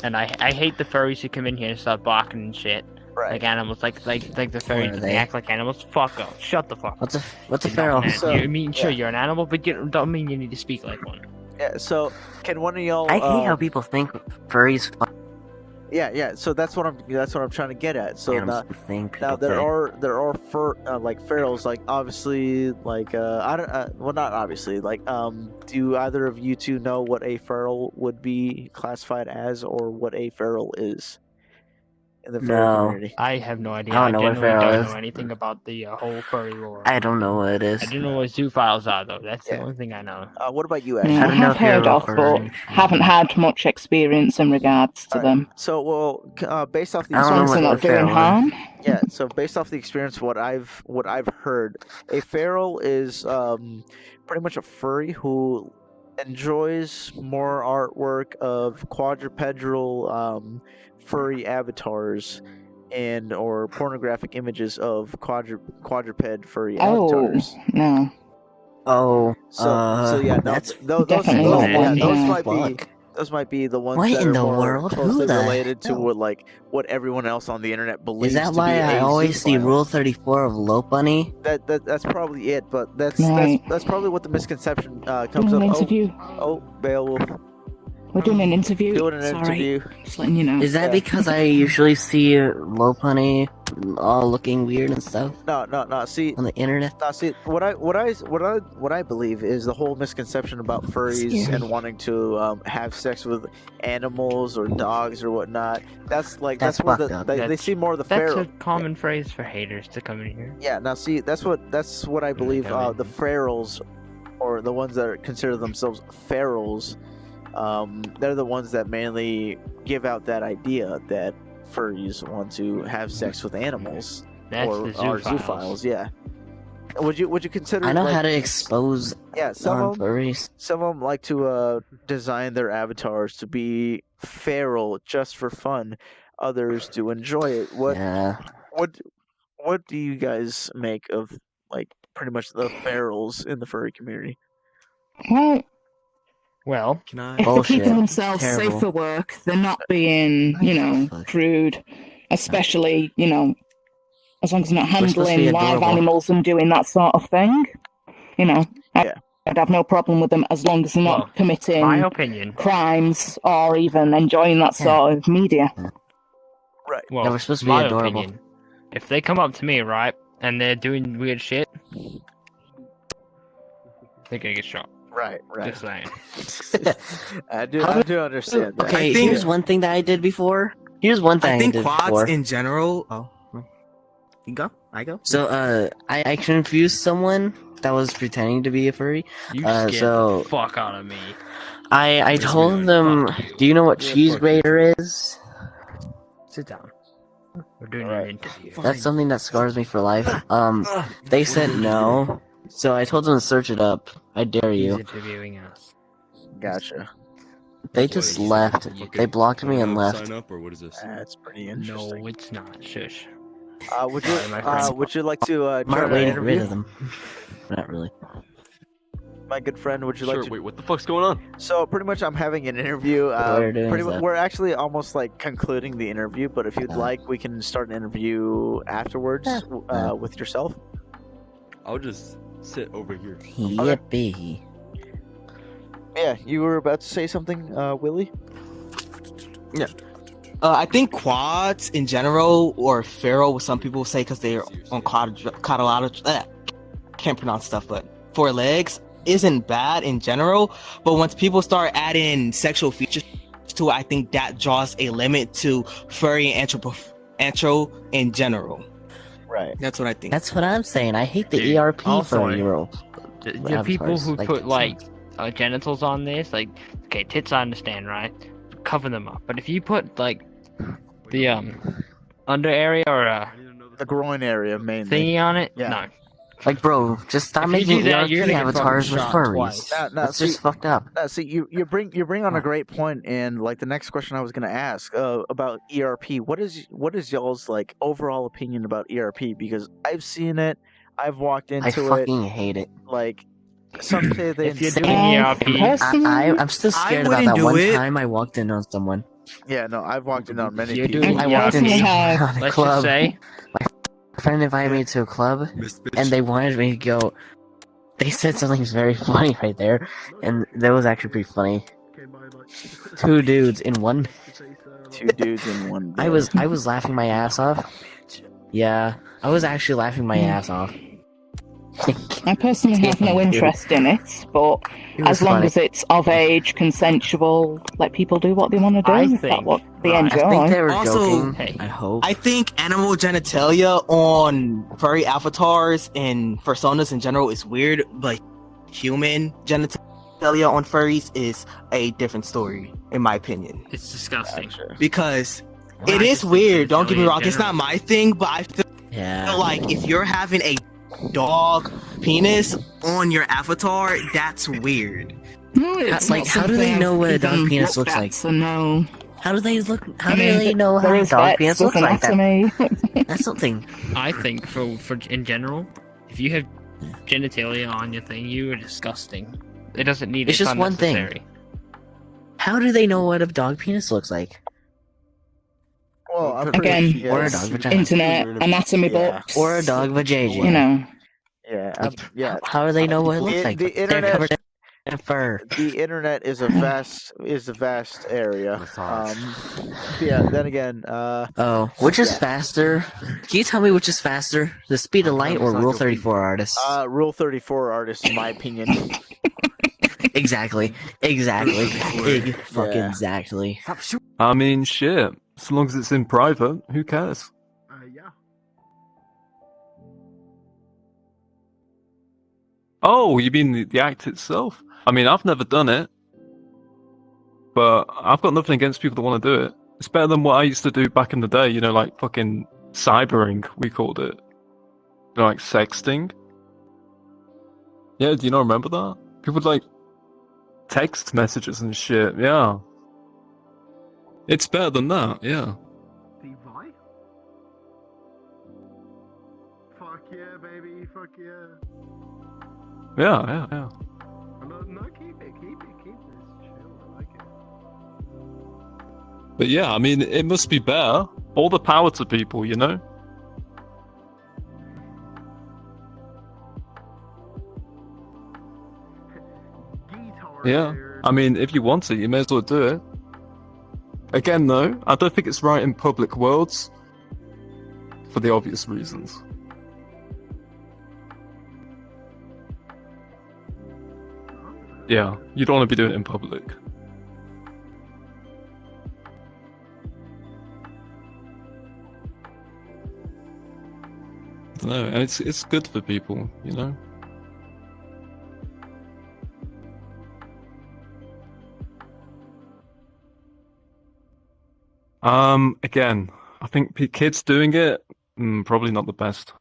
Speaker 3: And I hate the furries who come in here and start barking and shit.
Speaker 1: Right.
Speaker 3: Like animals, like the
Speaker 12: What
Speaker 3: furries,
Speaker 12: are
Speaker 3: they
Speaker 12: they?
Speaker 3: act like animals. Fuck up. Shut the fuck up.
Speaker 12: What's a
Speaker 3: You're
Speaker 12: pharaoh?
Speaker 3: not an
Speaker 1: So,
Speaker 3: animal. You mean, sure,
Speaker 1: yeah.
Speaker 3: you're an animal, but you don't mean you need to speak like one.
Speaker 1: Yeah. So can one of y'all?
Speaker 12: I hate how people think furries.
Speaker 1: Yeah. So that's what I'm trying to get at. So now,
Speaker 12: think
Speaker 1: now
Speaker 12: people
Speaker 1: there are like ferals, like obviously like I don't well not obviously like do either of you two know what a feral would be classified as, or what a feral is in the furry
Speaker 12: No.
Speaker 1: community?
Speaker 3: I have no idea.
Speaker 12: I don't know what
Speaker 3: generally
Speaker 12: feral
Speaker 3: don't
Speaker 12: is.
Speaker 3: know anything about the whole furry lore.
Speaker 12: I don't know what it is.
Speaker 3: I do know what zoophiles are, though. That's
Speaker 1: Yeah.
Speaker 3: the only thing I know.
Speaker 1: What about you, Ash?
Speaker 2: Yeah, I
Speaker 12: don't know
Speaker 2: have
Speaker 12: if you're
Speaker 2: heard
Speaker 12: a
Speaker 2: of, but
Speaker 12: furry.
Speaker 2: haven't had much experience in regards to
Speaker 1: Alright.
Speaker 2: them.
Speaker 1: So well, based off the
Speaker 12: I don't know
Speaker 2: As long as
Speaker 12: what
Speaker 2: they're
Speaker 12: the
Speaker 2: not doing
Speaker 12: feral
Speaker 2: harm.
Speaker 12: is.
Speaker 1: yeah, so based off the experience, what I've heard, a feral is pretty much a furry who enjoys more artwork of quadrupedal furry avatars and or pornographic images of quadruped furry
Speaker 2: Oh,
Speaker 1: avatars.
Speaker 2: no.
Speaker 12: Oh,
Speaker 1: So yeah, no,
Speaker 12: that's
Speaker 1: those
Speaker 2: definitely
Speaker 3: not
Speaker 1: yeah,
Speaker 3: one,
Speaker 1: those
Speaker 2: yeah.
Speaker 1: might be
Speaker 12: Fuck.
Speaker 1: those might be the ones
Speaker 12: What
Speaker 1: that
Speaker 12: in
Speaker 1: are
Speaker 12: the
Speaker 1: more
Speaker 12: world? Who
Speaker 1: closely
Speaker 12: the
Speaker 1: related to
Speaker 12: hell?
Speaker 1: what everyone else on the internet believes
Speaker 12: Is that
Speaker 1: to
Speaker 12: why
Speaker 1: be
Speaker 12: I
Speaker 1: a
Speaker 12: always see
Speaker 1: zoophile.
Speaker 12: Rule 34 of Low Bunny?
Speaker 1: That's probably it, but
Speaker 2: Right.
Speaker 1: that's probably what the misconception comes
Speaker 2: Doing an
Speaker 1: up.
Speaker 2: interview.
Speaker 1: Oh, Beowulf,
Speaker 2: We're doing an interview.
Speaker 1: doing an
Speaker 2: Sorry.
Speaker 1: interview.
Speaker 2: Just letting you know.
Speaker 12: Is that
Speaker 1: Yeah.
Speaker 12: because I usually see Low Bunny all looking weird and stuff
Speaker 1: No. See,
Speaker 12: on the internet?
Speaker 1: what I believe is the whole misconception about furries
Speaker 12: Scary.
Speaker 1: and wanting to have sex with animals or dogs or whatnot. That's where
Speaker 12: That's fucked up.
Speaker 1: they see more of the
Speaker 3: That's
Speaker 1: feral.
Speaker 3: a common phrase for haters to come in here.
Speaker 1: Yeah, now see, that's what I believe.
Speaker 3: I mean-
Speaker 1: The ferals, or the ones that consider themselves ferals, they're the ones that mainly give out that idea that furries want to have sex with animals.
Speaker 3: That's
Speaker 1: or
Speaker 3: the
Speaker 1: are
Speaker 3: zoophiles.
Speaker 1: zoophiles. Yeah. Would you consider?
Speaker 12: I know
Speaker 1: like,
Speaker 12: how to expose
Speaker 1: some of them
Speaker 12: furries.
Speaker 1: like to design their avatars to be feral just for fun. Others to enjoy it.
Speaker 12: Yeah.
Speaker 1: What do you guys make of like pretty much the ferals in the furry community?
Speaker 2: Well,
Speaker 3: Can I?
Speaker 2: if they're keeping
Speaker 12: Bullshit.
Speaker 2: themselves safe
Speaker 12: Terrible.
Speaker 2: for work, they're not being, crude. Especially, as long as they're not
Speaker 12: We're supposed to be
Speaker 2: handling live
Speaker 12: adorable.
Speaker 2: animals and doing that sort of thing.
Speaker 1: Yeah.
Speaker 2: I'd have no problem with them as long as they're not
Speaker 3: Well,
Speaker 2: committing
Speaker 3: my opinion.
Speaker 2: crimes or even enjoying that sort of media.
Speaker 1: Right.
Speaker 3: Well,
Speaker 12: Yeah, we're supposed to be
Speaker 3: my
Speaker 12: adorable.
Speaker 3: opinion. If they come up to me, right, and they're doing weird shit, they're gonna get shot.
Speaker 1: Right.
Speaker 3: Just saying.
Speaker 1: I do understand that.
Speaker 12: Okay,
Speaker 13: I think-
Speaker 12: here's one thing that I did before. Here's one thing
Speaker 13: I think
Speaker 12: did
Speaker 13: quads
Speaker 12: before.
Speaker 13: in general. Oh, you go. I go.
Speaker 12: So, I confused someone that was pretending to be a furry.
Speaker 3: You scared
Speaker 12: so
Speaker 3: the fuck out of me.
Speaker 12: I told them, do you know what cheese grater is?
Speaker 3: Sit down. We're doing an interview.
Speaker 12: That's something that scars me for life. They said no, so I told them to search it up. I dare
Speaker 3: He's
Speaker 12: you.
Speaker 3: interviewing us.
Speaker 1: Gotcha.
Speaker 12: They just left. They blocked me and left.
Speaker 9: Sign up, or what is this?
Speaker 1: That's pretty
Speaker 3: No,
Speaker 1: interesting.
Speaker 3: it's not. Shush.
Speaker 1: Would you
Speaker 3: Sorry, my friend.
Speaker 1: would you like to
Speaker 12: I'm
Speaker 1: try
Speaker 12: not
Speaker 1: to
Speaker 12: way to get rid
Speaker 1: interview?
Speaker 12: of them. Not really.
Speaker 1: My good friend, would you like to?
Speaker 11: Wait, what the fuck's going on?
Speaker 1: So pretty much, I'm having an interview.
Speaker 12: We're doing that.
Speaker 1: We're actually almost like concluding the interview, but if you'd like, we can start an interview afterwards with yourself.
Speaker 9: I'll just sit over here.
Speaker 12: Yippee.
Speaker 1: Yeah, you were about to say something, Willie.
Speaker 13: Yeah. I think quads in general, or feral, what some people say because they're on can't pronounce stuff, but 4 legs isn't bad in general. But once people start adding sexual features to it, I think that draws a limit to furry and antro in general.
Speaker 1: Right.
Speaker 13: That's what I think.
Speaker 12: That's what I'm saying. I hate the
Speaker 3: Dude,
Speaker 12: ERP
Speaker 3: also,
Speaker 12: for Euro.
Speaker 3: The people
Speaker 12: Avatars,
Speaker 3: who
Speaker 12: like,
Speaker 3: put like genitals on this, like, okay, tits I understand, right? Cover them up. But if you put like the under area or
Speaker 1: the groin area mainly
Speaker 3: thingy on it,
Speaker 1: Yeah.
Speaker 3: no.
Speaker 12: Like, bro, just stop
Speaker 3: If you
Speaker 12: making
Speaker 3: do that,
Speaker 12: ERP
Speaker 3: you're gonna get
Speaker 12: avatars
Speaker 3: fucking
Speaker 12: with
Speaker 3: shot
Speaker 12: furries.
Speaker 3: twice.
Speaker 12: That's just fucked up.
Speaker 1: See, you bring on a great point, and like the next question I was gonna ask about ERP. What is y'all's like overall opinion about ERP? Because I've seen it, I've walked into
Speaker 12: I
Speaker 1: it.
Speaker 12: fucking hate it.
Speaker 1: Like some say they.
Speaker 3: If you're doing ERP,
Speaker 12: I'm still scared about
Speaker 13: wouldn't
Speaker 12: that
Speaker 13: do
Speaker 12: one
Speaker 13: it.
Speaker 12: time I walked in on someone.
Speaker 1: Yeah, no, I've walked in on many
Speaker 3: you're
Speaker 1: people.
Speaker 3: doing
Speaker 12: I walked in
Speaker 3: ERP,
Speaker 12: on a
Speaker 3: let's
Speaker 12: club.
Speaker 3: just say,
Speaker 12: A friend invited me to a club, and they wanted me to go. They said something very funny right there, and that was actually pretty funny. 2 dudes in one.
Speaker 1: 2 dudes in one bed.
Speaker 12: I was laughing my ass off. Yeah, I was actually laughing my ass off.
Speaker 2: I personally have no interest in it, but
Speaker 12: It was
Speaker 2: as long
Speaker 12: funny.
Speaker 2: as it's of age, consensual, let people do what they want to do.
Speaker 3: I
Speaker 2: If that's
Speaker 3: think-
Speaker 2: what they
Speaker 3: right.
Speaker 2: enjoy.
Speaker 12: I think they were
Speaker 13: Also,
Speaker 12: joking.
Speaker 3: hey.
Speaker 12: I hope.
Speaker 13: I think animal genitalia on furry avatars and personas in general is weird, but human genitalia on furries is a different story, in my opinion.
Speaker 3: it's disgusting.
Speaker 1: Gotcha.
Speaker 13: Because
Speaker 3: Well,
Speaker 13: it
Speaker 3: I
Speaker 13: is
Speaker 3: just
Speaker 13: weird,
Speaker 3: think
Speaker 13: don't get me
Speaker 3: genitalia
Speaker 13: wrong,
Speaker 3: in
Speaker 13: it's not
Speaker 3: general-
Speaker 13: my thing, but I feel
Speaker 12: Yeah.
Speaker 13: like if you're having a dog penis on your avatar, that's weird.
Speaker 2: No, it's
Speaker 12: Like,
Speaker 2: not
Speaker 12: how do they
Speaker 2: something
Speaker 12: know
Speaker 2: I've
Speaker 12: what a dog
Speaker 2: even
Speaker 12: penis
Speaker 2: looked
Speaker 12: looks
Speaker 2: at,
Speaker 12: like?
Speaker 2: So no.
Speaker 12: How do they look? How
Speaker 2: I
Speaker 12: do
Speaker 2: mean,
Speaker 12: they know
Speaker 2: there
Speaker 12: how a
Speaker 2: is
Speaker 12: dog
Speaker 2: vets
Speaker 12: penis
Speaker 2: with
Speaker 12: looks like that?
Speaker 2: anatomy.
Speaker 12: That's something.
Speaker 3: I think for in general, if you have genitalia on your thing, you are disgusting. It doesn't need.
Speaker 12: It's just one thing.
Speaker 3: unnecessary.
Speaker 12: How do they know what a dog penis looks like?
Speaker 1: Well, I'm
Speaker 2: Again,
Speaker 1: pretty,
Speaker 12: Or a
Speaker 1: yes.
Speaker 12: dog vagina?
Speaker 2: Internet, anatomy
Speaker 1: Yeah.
Speaker 2: books.
Speaker 12: Or a dog vajayjay?
Speaker 2: You know.
Speaker 1: Yeah,
Speaker 12: Like, How do they know what it looks like?
Speaker 1: The
Speaker 12: They're
Speaker 1: internet.
Speaker 12: covered in fur.
Speaker 1: The internet is a vast area. Yeah. Then again,
Speaker 12: Oh, which is faster? Can you tell me which is faster? The speed of light or Rule 34 artists?
Speaker 1: Rule 34 artists, in my opinion.
Speaker 12: Exactly. Exactly. Fucking
Speaker 1: Yeah.
Speaker 12: exactly.
Speaker 8: I mean, shit. As long as it's in private, who cares?
Speaker 6: Yeah.
Speaker 8: Oh, you mean the act itself? I mean, I've never done it, but I've got nothing against people that want to do it. It's better than what I used to do back in the day, you know, like fucking cybering, we called it. like sexting. Yeah, do you not remember that? People would, like, text messages and shit, yeah. It's better than that, yeah.
Speaker 6: Devi? Fuck yeah, baby, fuck yeah.
Speaker 8: Yeah.
Speaker 6: No, keep it. It's chill, I like it.
Speaker 8: But yeah, I mean, it must be better. All the power to people, you know? Yeah, I mean, if you want to, you may as well do it. Again, though, I don't think it's right in public worlds. For the obvious reasons. Yeah, you don't want to be doing it in public. I don't know, and it's good for people, you know? Again, I think kids doing it, probably not the best.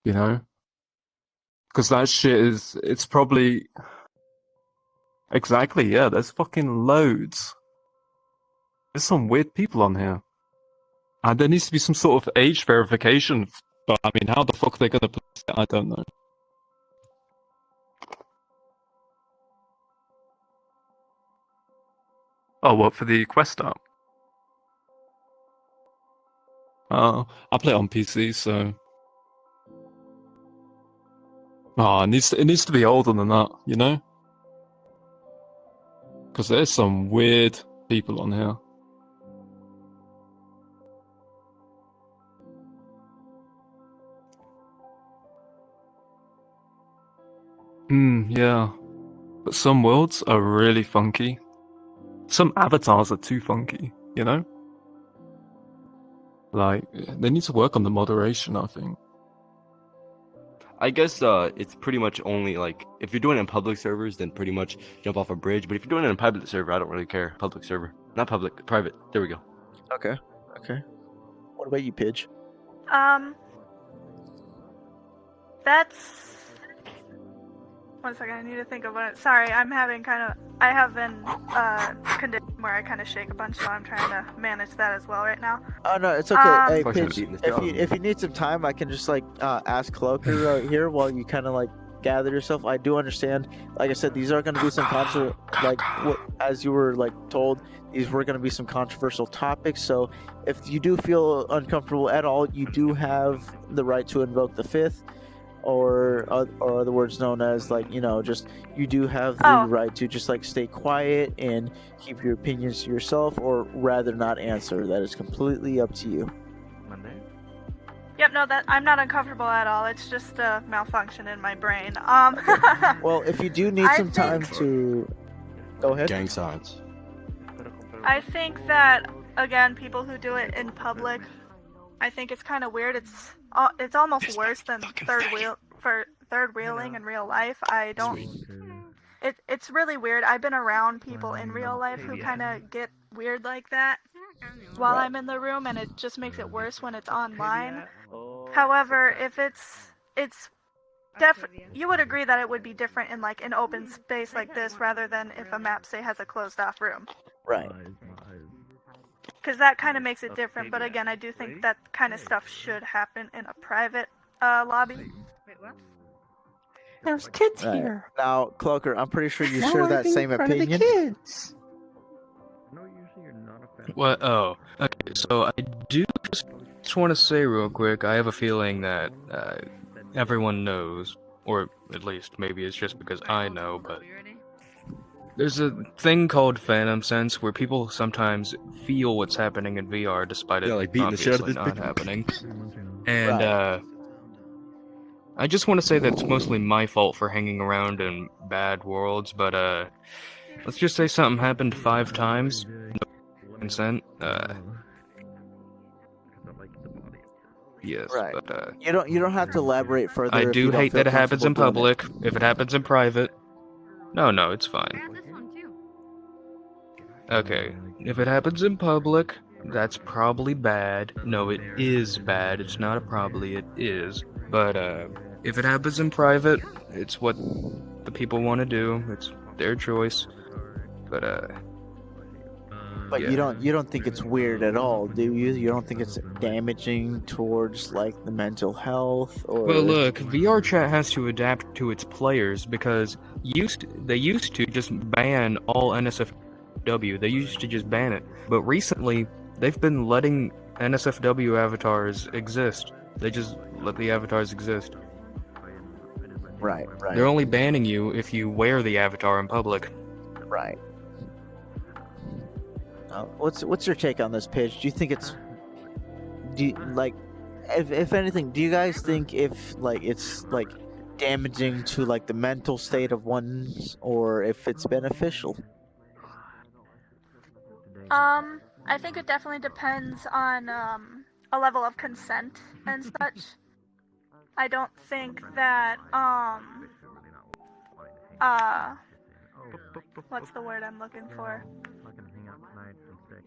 Speaker 8: You know? Because that shit it's probably... Exactly, yeah, there's fucking loads. There's some weird people on here. And there needs to be some sort of age verification, but I mean, how the fuck are they gonna police it? I don't know. Oh, what, for the Quest app? I play it on PC, so... Oh, it needs to be older than that, you know? Because there's some weird people on here. Yeah. But some worlds are really funky. Some avatars are too funky, you know? Like, they need to work on the moderation, I think.
Speaker 9: I guess it's pretty much only like if you're doing it in public servers, then pretty much jump off a bridge. But if you're doing it in a private server, I don't really care. Public server, not public, private. There we go.
Speaker 1: Okay. What about you, Pidge?
Speaker 10: That's... One second, I need to think of what... Sorry, I have been condition where I kind of shake a bunch, so I'm trying to manage that as well right now.
Speaker 1: Oh no, it's okay. Hey, Pidge, if you need some time, I can just like ask Cloaker right here while you kind of like gather yourself. I do understand. Like I said, these are going to be some as you were like told, these were going to be some controversial topics. So if you do feel uncomfortable at all, you do have the right to invoke the fifth. Or other words known as, like, you know, just you do have the right to just like stay quiet and keep your opinions to yourself, or rather not answer. That is completely up to you.
Speaker 10: Yep, no, that I'm not uncomfortable at all. It's just a malfunction in my brain.
Speaker 1: Well, if you do need some time to go ahead.
Speaker 9: Gang signs.
Speaker 10: I think that again, people who do it in public, I think it's kind of weird. It's almost worse than third wheeling in real life. I don't. It's really weird. I've been around people in real life who kind of get weird like that while I'm in the room, and it just makes it worse when it's online. However, if it's you would agree that it would be different in like an open space like this rather than if a map, say, has a closed off room.
Speaker 1: Right.
Speaker 10: Because that kind of makes it different, but again, I do think that kind of stuff should happen in a private lobby.
Speaker 14: Wait, what?
Speaker 15: There's kids here.
Speaker 1: Now, Cloaker, I'm pretty sure you
Speaker 15: Now
Speaker 1: share
Speaker 15: I'm
Speaker 1: that
Speaker 15: in
Speaker 1: same
Speaker 15: front of the
Speaker 1: opinion.
Speaker 15: kids.
Speaker 7: What? Oh, okay. So I do just want to say real quick, I have a feeling that everyone knows, or at least maybe it's just because I know, but there's a thing called phantom sense where people sometimes feel what's happening in VR despite it
Speaker 9: like beating the shit out of
Speaker 7: obviously
Speaker 9: this
Speaker 7: not
Speaker 9: bitch.
Speaker 7: happening. And I just want to say that it's mostly my fault for hanging around in bad worlds, but let's just say something happened 5 times. No consent. Yes,
Speaker 1: Right.
Speaker 7: but
Speaker 1: You don't have to elaborate further.
Speaker 7: I
Speaker 1: if
Speaker 7: do
Speaker 1: you don't
Speaker 7: hate
Speaker 1: feel
Speaker 7: that it happens in
Speaker 1: comfortable doing
Speaker 7: public. If it happens in private, no, it's fine. Okay, if it happens in public, That's probably bad. No, it is bad. It's not a probably, it is. But if it happens in private, it's what the people want to do. It's their choice. But
Speaker 1: But
Speaker 7: yeah.
Speaker 1: you don't think it's weird at all, do you? You don't think it's damaging towards like the mental health or?
Speaker 7: Well, look, VRChat has to adapt to its players because they used to just ban all NSFW. They used to just ban it, but recently they've been letting NSFW avatars exist. They just let the avatars exist.
Speaker 1: Right.
Speaker 7: They're only banning you if you wear the avatar in public.
Speaker 1: Right. What's your take on this, Pitch? Do you think it's if anything, do you guys think if like it's like damaging to like the mental state of one's, or if it's beneficial?
Speaker 10: I think it definitely depends on a level of consent and such. I don't think that what's the word I'm looking for?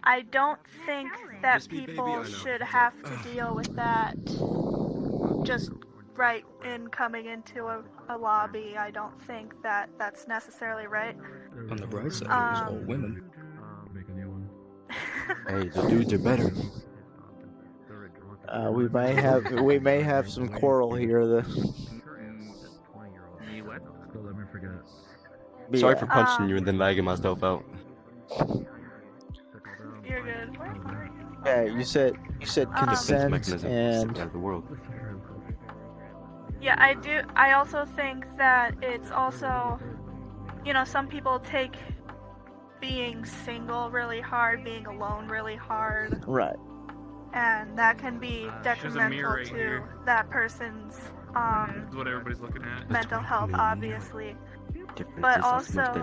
Speaker 10: I don't think that people should have to deal with that just right in coming into a lobby. I don't think that that's necessarily right.
Speaker 7: On the bright side, it's all women.
Speaker 9: Hey, the dudes are better.
Speaker 1: We may have some quarrel here.
Speaker 9: Sorry for punching you and then lagging myself out.
Speaker 10: You're good.
Speaker 1: Yeah, you said consent and
Speaker 9: out of the world.
Speaker 10: Yeah, I do. I also think that it's also, some people take being single really hard, being alone really hard.
Speaker 1: Right.
Speaker 10: And that can be detrimental to that person's
Speaker 5: what everybody's looking at.
Speaker 10: mental health, obviously. But also,
Speaker 9: all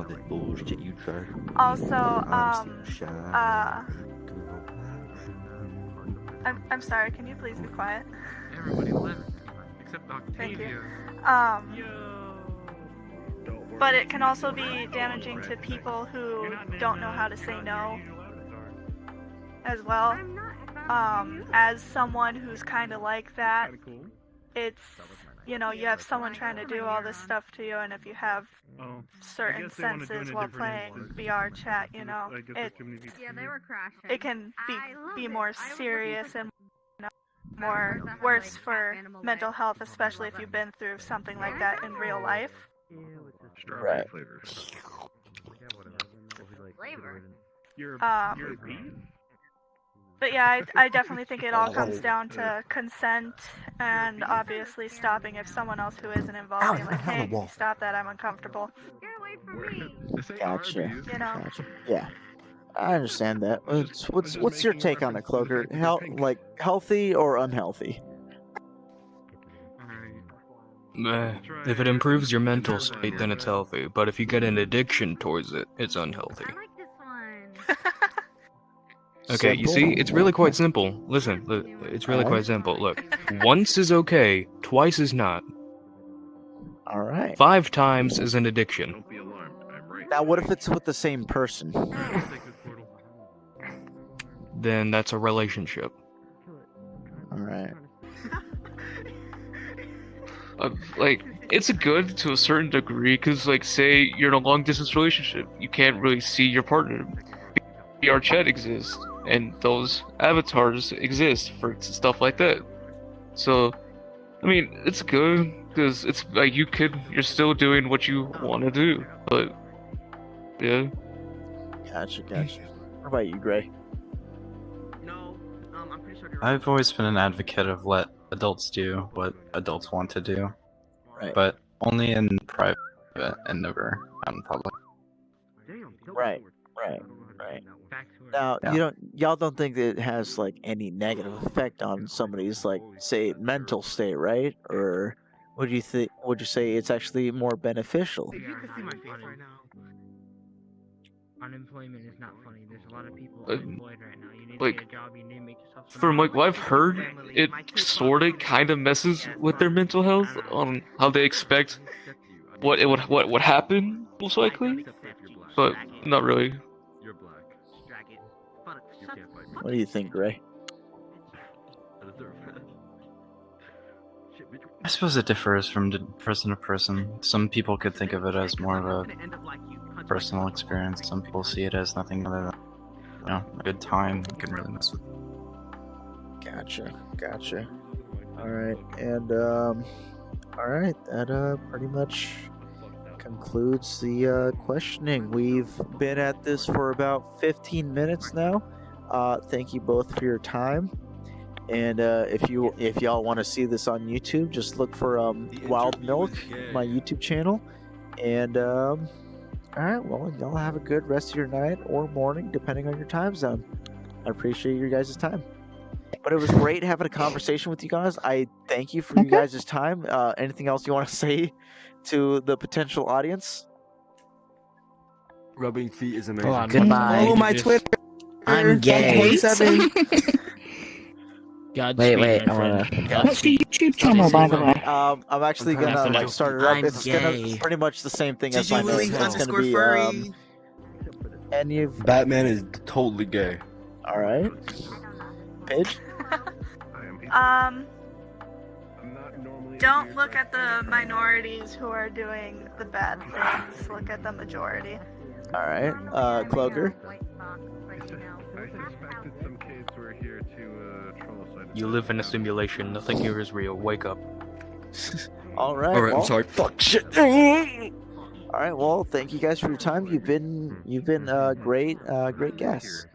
Speaker 9: that bullshit you try.
Speaker 10: Also, I'm sorry. Can you please be quiet?
Speaker 5: Everybody left except Octavia.
Speaker 10: Thank you. But it can also be damaging to people who don't know how to say no as well. As someone who's kind of like that, it's, you have someone trying to do all this stuff to you, and if you have certain senses while playing VRChat, it can be more serious and more worse for mental health, especially if you've been through something like that in real life.
Speaker 1: Right.
Speaker 10: But yeah, I definitely think it all comes down to consent and obviously stopping if someone else who isn't involved being like, hey, stop that, I'm uncomfortable.
Speaker 1: Gotcha.
Speaker 10: Gotcha.
Speaker 1: Yeah, I understand that. What's your take on it, Cloaker? Healthy or unhealthy?
Speaker 7: If it improves your mental state, then it's healthy. But if you get an addiction towards it, it's unhealthy. Okay, you see, it's really quite simple. Listen, it's really quite simple. Look, once is okay, twice is not.
Speaker 1: Alright.
Speaker 7: 5 times is an addiction.
Speaker 1: Now, what if it's with the same person?
Speaker 7: Then that's a relationship.
Speaker 1: Alright.
Speaker 5: It's good to a certain degree, because, say you're in a long-distance relationship, you can't really see your partner. VRChat exists, and those avatars exist for stuff like that. So, it's good, because it's you're still doing what you want to do, but, yeah.
Speaker 1: Gotcha. What about you, Gray?
Speaker 4: I've always been an advocate of let adults do what adults want to do,
Speaker 1: right.
Speaker 4: But only in private and never out in public.
Speaker 1: Right. Now, y'all don't think that it has any negative effect on somebody's say mental state, right? Or would you say it's actually more beneficial?
Speaker 3: You can see my face right now. Unemployment is not funny. There's a lot of people unemployed right now. You need to get a job. You need to make yourself.
Speaker 5: From what I've heard, it sorta kind of messes with their mental health on how they expect what would happen most likely, but not really.
Speaker 1: What do you think, Gray?
Speaker 4: I suppose it differs from person to person. Some people could think of it as more of a personal experience. Some people see it as nothing other than, you know, a good time. You can really mess with.
Speaker 1: Gotcha. All right, and all right, that pretty much concludes the questioning. We've been at this for about 15 minutes now. Thank you both for your time. And if y'all want to see this on YouTube, just look for Wild Milk, my YouTube channel. And all right, well, y'all have a good rest of your night or morning, depending on your time zone. I appreciate your guys' time. But it was great having a conversation with you guys. I thank you for you guys' time. Anything else you want to say to the potential audience?
Speaker 9: Rubbing feet is amazing.
Speaker 12: Goodbye.
Speaker 13: Follow my Twitter.
Speaker 12: I'm gay.
Speaker 13: 27.
Speaker 12: Wait, I wanna.
Speaker 2: What's your YouTube channel, by the way?
Speaker 1: I'm actually gonna like start it up.
Speaker 12: I'm
Speaker 1: It's gonna pretty much the same thing as my name. It's gonna be
Speaker 13: furry.
Speaker 1: and you've
Speaker 9: Batman is totally gay.
Speaker 1: all right, Paige.
Speaker 10: Don't look at the minorities who are doing the bad things. Look at the majority.
Speaker 1: All right, Cloaker.
Speaker 6: I suspected some kids were here to troll us.
Speaker 7: You live in a simulation. Nothing here is real. Wake up.
Speaker 1: All right.
Speaker 9: All right,
Speaker 1: well,
Speaker 9: I'm sorry. Fuck shit.
Speaker 1: All right. Well, thank you guys for your time. You've been great guests.